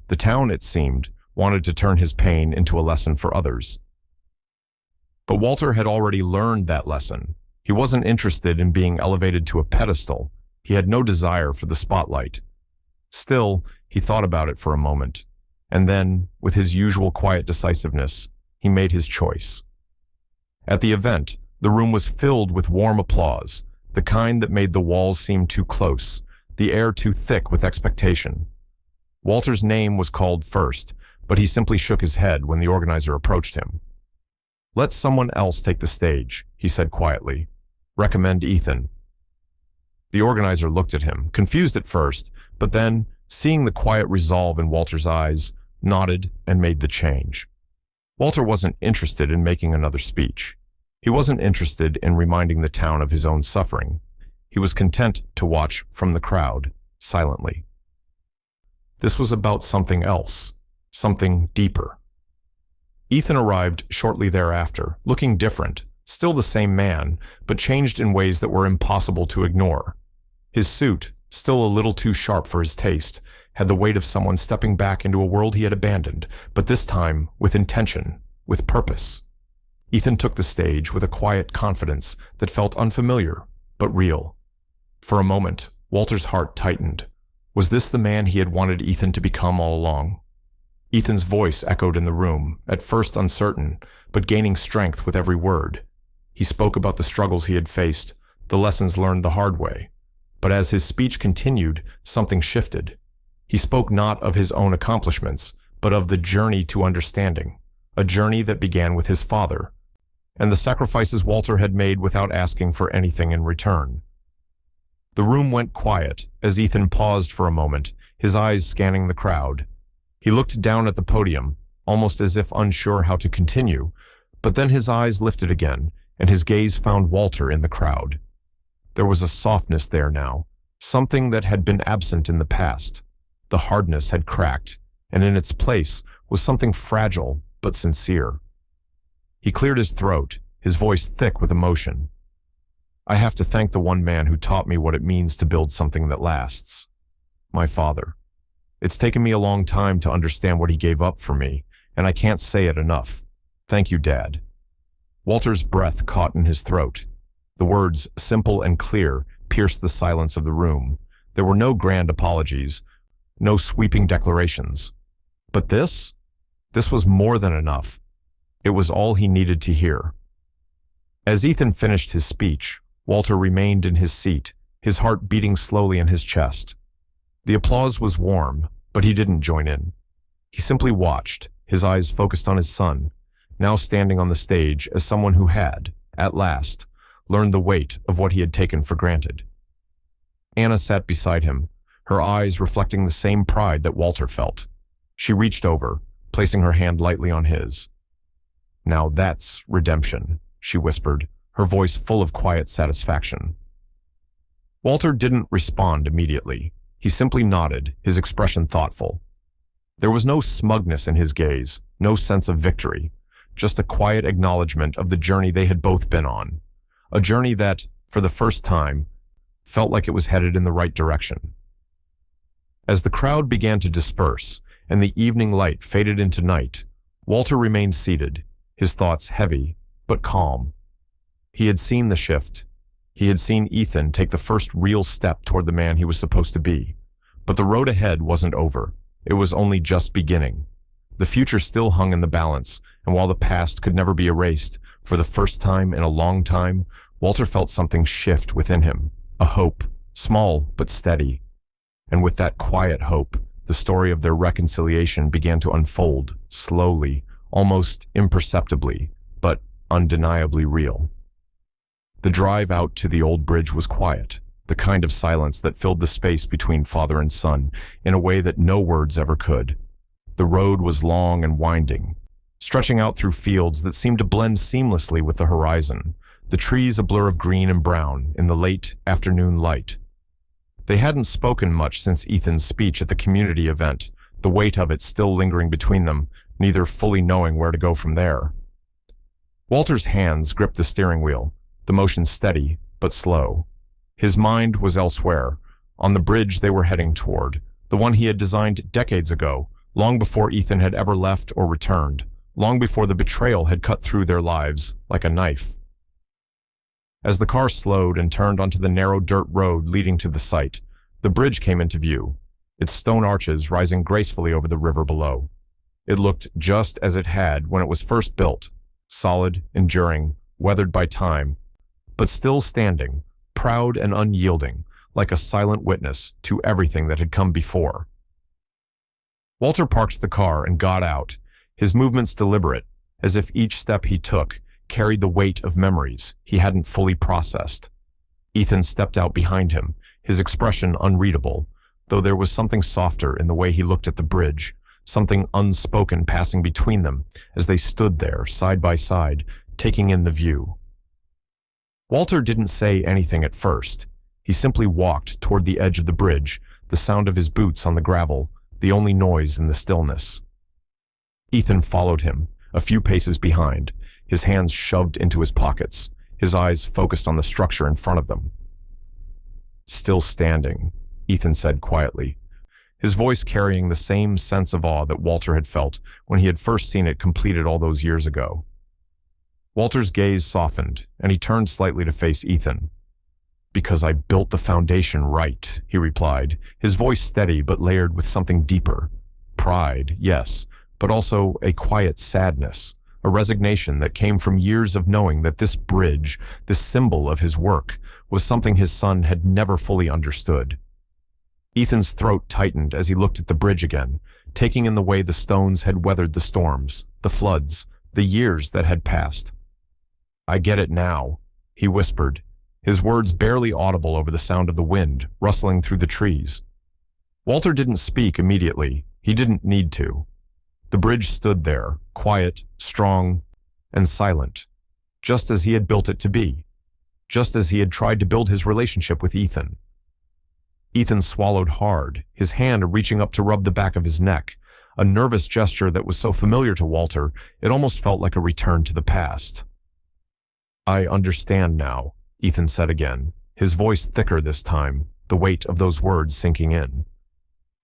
The town, it seemed, wanted to turn his pain into a lesson for others. But Walter had already learned that lesson. He wasn't interested in being elevated to a pedestal. He had no desire for the spotlight. Still, he thought about it for a moment, and then, with his usual quiet decisiveness, he made his choice. At the event, the room was filled with warm applause, the kind that made the walls seem too close, the air too thick with expectation. Walter's name was called first, but he simply shook his head when the organizer approached him. "Let someone else take the stage," he said quietly. "Recommend Ethan." The organizer looked at him, confused at first, but then, seeing the quiet resolve in Walter's eyes, nodded and made the change. Walter wasn't interested in making another speech. He wasn't interested in reminding the town of his own suffering. He was content to watch from the crowd, silently. This was about something else, something deeper. Ethan arrived shortly thereafter, looking different, still the same man, but changed in ways that were impossible to ignore. His suit, still a little too sharp for his taste, had the weight of someone stepping back into a world he had abandoned, but this time with intention, with purpose. Ethan took the stage with a quiet confidence that felt unfamiliar, but real. For a moment, Walter's heart tightened. Was this the man he had wanted Ethan to become all along? Ethan's voice echoed in the room, at first uncertain, but gaining strength with every word. He spoke about the struggles he had faced, the lessons learned the hard way. But as his speech continued, something shifted. He spoke not of his own accomplishments, but of the journey to understanding, a journey that began with his father, and the sacrifices Walter had made without asking for anything in return. The room went quiet as Ethan paused for a moment, his eyes scanning the crowd. He looked down at the podium, almost as if unsure how to continue, but then his eyes lifted again, and his gaze found Walter in the crowd. There was a softness there now, something that had been absent in the past. The hardness had cracked, and in its place was something fragile but sincere. He cleared his throat, his voice thick with emotion. "I have to thank the one man who taught me what it means to build something that lasts. My father. It's taken me a long time to understand what he gave up for me, and I can't say it enough. Thank you, Dad." Walter's breath caught in his throat. The words, simple and clear, pierced the silence of the room. There were no grand apologies, no sweeping declarations. But this was more than enough. It was all he needed to hear. As Ethan finished his speech, Walter remained in his seat, his heart beating slowly in his chest. The applause was warm, but he didn't join in. He simply watched, his eyes focused on his son, now standing on the stage as someone who had, at last, learned the weight of what he had taken for granted. Anna sat beside him, her eyes reflecting the same pride that Walter felt. She reached over, placing her hand lightly on his. "Now that's redemption," she whispered, her voice full of quiet satisfaction. Walter didn't respond immediately. He simply nodded, his expression thoughtful. There was no smugness in his gaze, no sense of victory, just a quiet acknowledgement of the journey they had both been on, a journey that, for the first time, felt like it was headed in the right direction. As the crowd began to disperse and the evening light faded into night, Walter remained seated, his thoughts heavy but calm. He had seen the shift. He had seen Ethan take the first real step toward the man he was supposed to be. But the road ahead wasn't over. It was only just beginning. The future still hung in the balance, and while the past could never be erased, for the first time in a long time, Walter felt something shift within him, a hope, small but steady. And with that quiet hope, the story of their reconciliation began to unfold, slowly, almost imperceptibly, but undeniably real. The drive out to the old bridge was quiet, the kind of silence that filled the space between father and son in a way that no words ever could. The road was long and winding, stretching out through fields that seemed to blend seamlessly with the horizon, the trees a blur of green and brown in the late afternoon light. They hadn't spoken much since Ethan's speech at the community event, the weight of it still lingering between them, neither fully knowing where to go from there. Walter's hands gripped the steering wheel, the motion steady but slow. His mind was elsewhere, on the bridge they were heading toward, the one he had designed decades ago, long before Ethan had ever left or returned, long before the betrayal had cut through their lives like a knife. As the car slowed and turned onto the narrow dirt road leading to the site, the bridge came into view, its stone arches rising gracefully over the river below. It looked just as it had when it was first built, solid, enduring, weathered by time, but still standing, proud and unyielding, like a silent witness to everything that had come before. Walter parked the car and got out, his movements deliberate, as if each step he took carried the weight of memories he hadn't fully processed. Ethan stepped out behind him, his expression unreadable, though there was something softer in the way he looked at the bridge, something unspoken passing between them as they stood there, side by side, taking in the view. Walter didn't say anything at first. He simply walked toward the edge of the bridge, the sound of his boots on the gravel, the only noise in the stillness. Ethan followed him, a few paces behind, his hands shoved into his pockets, his eyes focused on the structure in front of them. "Still standing," Ethan said quietly, his voice carrying the same sense of awe that Walter had felt when he had first seen it completed all those years ago. Walter's gaze softened, and he turned slightly to face Ethan. "Because I built the foundation right," he replied, his voice steady but layered with something deeper. Pride, yes, but also a quiet sadness, a resignation that came from years of knowing that this bridge, this symbol of his work, was something his son had never fully understood. Ethan's throat tightened as he looked at the bridge again, taking in the way the stones had weathered the storms, the floods, the years that had passed. "I get it now," he whispered, his words barely audible over the sound of the wind rustling through the trees. Walter didn't speak immediately. He didn't need to. The bridge stood there, quiet, strong, and silent, just as he had built it to be, just as he had tried to build his relationship with Ethan. Ethan swallowed hard, his hand reaching up to rub the back of his neck, a nervous gesture that was so familiar to Walter, it almost felt like a return to the past. "I understand now," Ethan said again, his voice thicker this time, the weight of those words sinking in.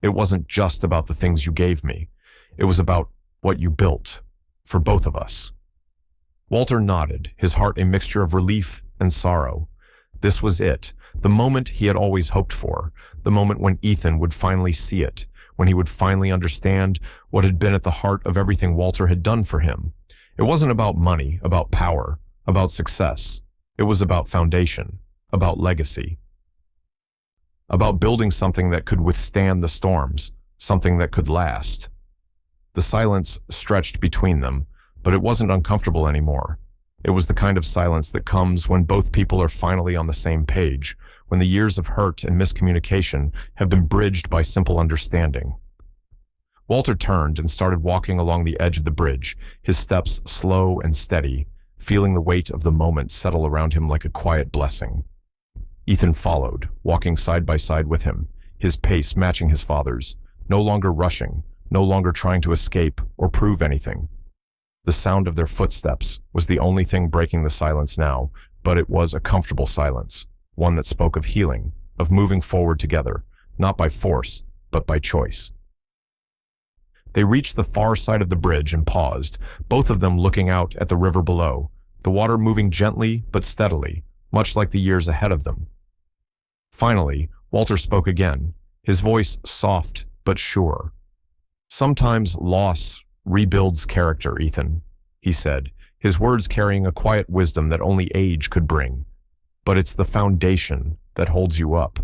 "It wasn't just about the things you gave me. It was about what you built, for both of us." Walter nodded, his heart a mixture of relief and sorrow. This was it, the moment he had always hoped for, the moment when Ethan would finally see it, when he would finally understand what had been at the heart of everything Walter had done for him. It wasn't about money, about power, about success. It was about foundation, about legacy, about building something that could withstand the storms, something that could last. The silence stretched between them, but it wasn't uncomfortable anymore. It was the kind of silence that comes when both people are finally on the same page, when the years of hurt and miscommunication have been bridged by simple understanding. Walter turned and started walking along the edge of the bridge, his steps slow and steady, feeling the weight of the moment settle around him like a quiet blessing. Ethan followed, walking side by side with him, his pace matching his father's, no longer rushing, no longer trying to escape or prove anything. The sound of their footsteps was the only thing breaking the silence now, but it was a comfortable silence, one that spoke of healing, of moving forward together, not by force, but by choice. They reached the far side of the bridge and paused, both of them looking out at the river below, the water moving gently but steadily, much like the years ahead of them. Finally, Walter spoke again, his voice soft but sure. "Sometimes loss rebuilds character, Ethan," he said, his words carrying a quiet wisdom that only age could bring. "But it's the foundation that holds you up."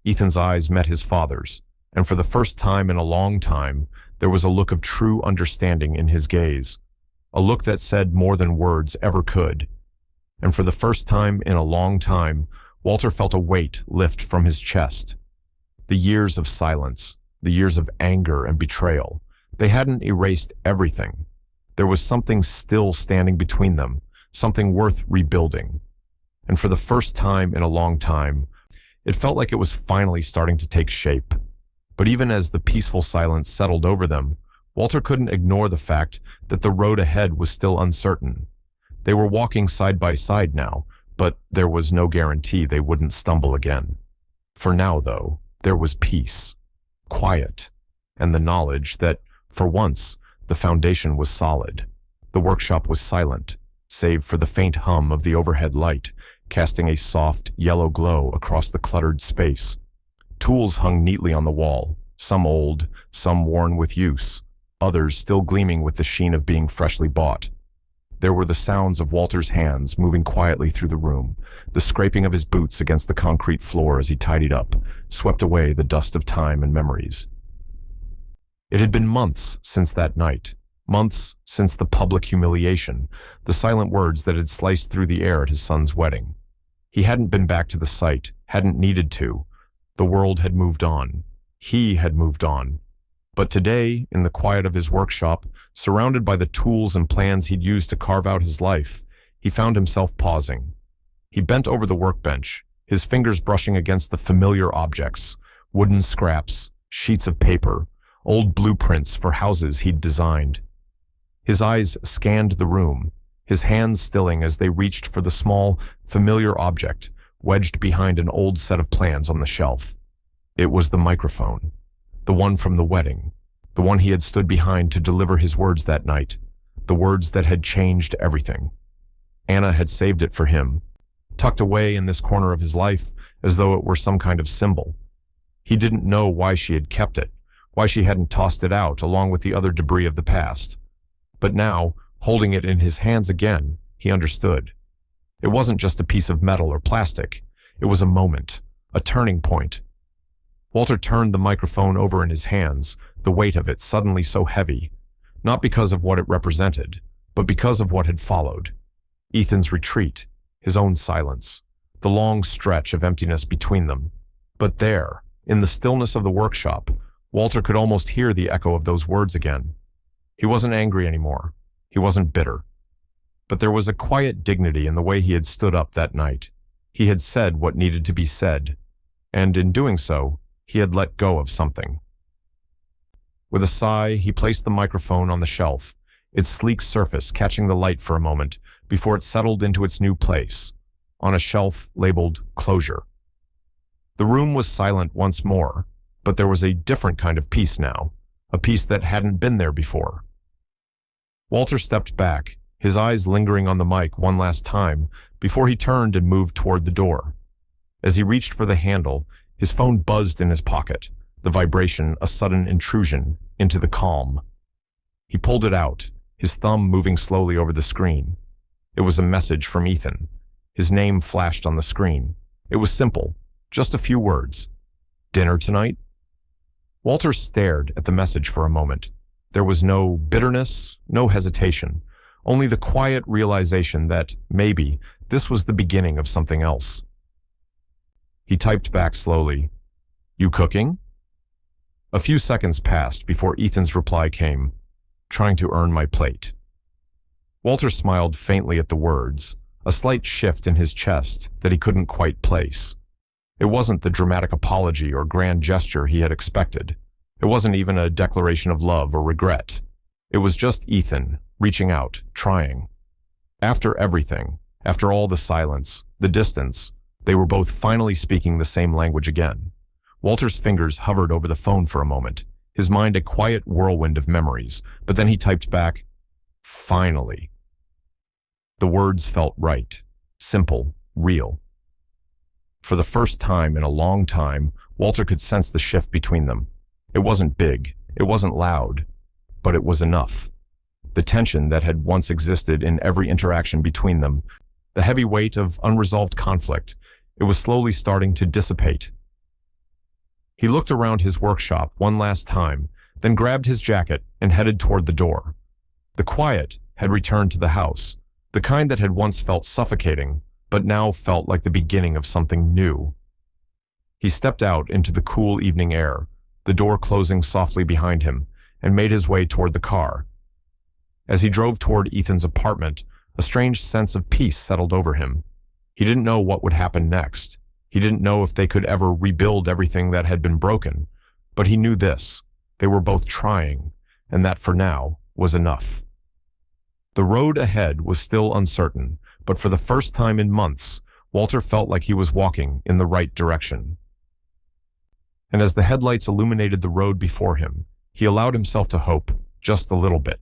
Ethan's eyes met his father's, and for the first time in a long time, there was a look of true understanding in his gaze, a look that said more than words ever could. And for the first time in a long time, Walter felt a weight lift from his chest. The years of silence, the years of anger and betrayal, they hadn't erased everything. There was something still standing between them, something worth rebuilding. And for the first time in a long time, it felt like it was finally starting to take shape. But even as the peaceful silence settled over them, Walter couldn't ignore the fact that the road ahead was still uncertain. They were walking side by side now, but there was no guarantee they wouldn't stumble again. For now, though, there was peace, quiet, and the knowledge that, for once, the foundation was solid. The workshop was silent, save for the faint hum of the overhead light, casting a soft, yellow glow across the cluttered space. Tools hung neatly on the wall, some old, some worn with use, others still gleaming with the sheen of being freshly bought. There were the sounds of Walter's hands moving quietly through the room, the scraping of his boots against the concrete floor as he tidied up, swept away the dust of time and memories. It had been months since that night, months since the public humiliation, the silent words that had sliced through the air at his son's wedding. He hadn't been back to the site, hadn't needed to. The world had moved on. He had moved on. But today, in the quiet of his workshop, surrounded by the tools and plans he'd used to carve out his life, he found himself pausing. He bent over the workbench, his fingers brushing against the familiar objects, wooden scraps, sheets of paper, old blueprints for houses he'd designed. His eyes scanned the room, his hands stilling as they reached for the small, familiar object wedged behind an old set of plans on the shelf. It was the microphone, the one from the wedding, the one he had stood behind to deliver his words that night, the words that had changed everything. Anna had saved it for him, tucked away in this corner of his life as though it were some kind of symbol. He didn't know why she had kept it, why she hadn't tossed it out along with the other debris of the past. But now, holding it in his hands again, he understood. It wasn't just a piece of metal or plastic. It was a moment, a turning point. Walter turned the microphone over in his hands, the weight of it suddenly so heavy, not because of what it represented, but because of what had followed. Ethan's retreat, his own silence, the long stretch of emptiness between them. But there, in the stillness of the workshop, Walter could almost hear the echo of those words again. He wasn't angry anymore. He wasn't bitter. But there was a quiet dignity in the way he had stood up that night. He had said what needed to be said, and in doing so, he had let go of something. With a sigh, he placed the microphone on the shelf, its sleek surface catching the light for a moment before it settled into its new place, on a shelf labeled Closure. The room was silent once more, but there was a different kind of peace now, a peace that hadn't been there before. Walter stepped back, his eyes lingering on the mic one last time before he turned and moved toward the door. As he reached for the handle, his phone buzzed in his pocket, the vibration a sudden intrusion into the calm. He pulled it out, his thumb moving slowly over the screen. It was a message from Ethan. His name flashed on the screen. It was simple, just a few words. "Dinner tonight?" Walter stared at the message for a moment. There was no bitterness, no hesitation, only the quiet realization that, maybe, this was the beginning of something else. He typed back slowly, "You cooking?" A few seconds passed before Ethan's reply came, "Trying to earn my plate." Walter smiled faintly at the words, a slight shift in his chest that he couldn't quite place. It wasn't the dramatic apology or grand gesture he had expected. It wasn't even a declaration of love or regret. It was just Ethan, reaching out, trying. After everything, after all the silence, the distance, they were both finally speaking the same language again. Walter's fingers hovered over the phone for a moment, his mind a quiet whirlwind of memories, but then he typed back, "Finally." The words felt right, simple, real. For the first time in a long time, Walter could sense the shift between them. It wasn't big, it wasn't loud, but it was enough. The tension that had once existed in every interaction between them, the heavy weight of unresolved conflict, it was slowly starting to dissipate. He looked around his workshop one last time, then grabbed his jacket and headed toward the door. The quiet had returned to the house, the kind that had once felt suffocating, but now felt like the beginning of something new. He stepped out into the cool evening air, the door closing softly behind him, and made his way toward the car. As he drove toward Ethan's apartment, a strange sense of peace settled over him. He didn't know what would happen next. He didn't know if they could ever rebuild everything that had been broken, but he knew this: they were both trying, and that for now was enough. The road ahead was still uncertain, but for the first time in months, Walter felt like he was walking in the right direction. And as the headlights illuminated the road before him, he allowed himself to hope just a little bit.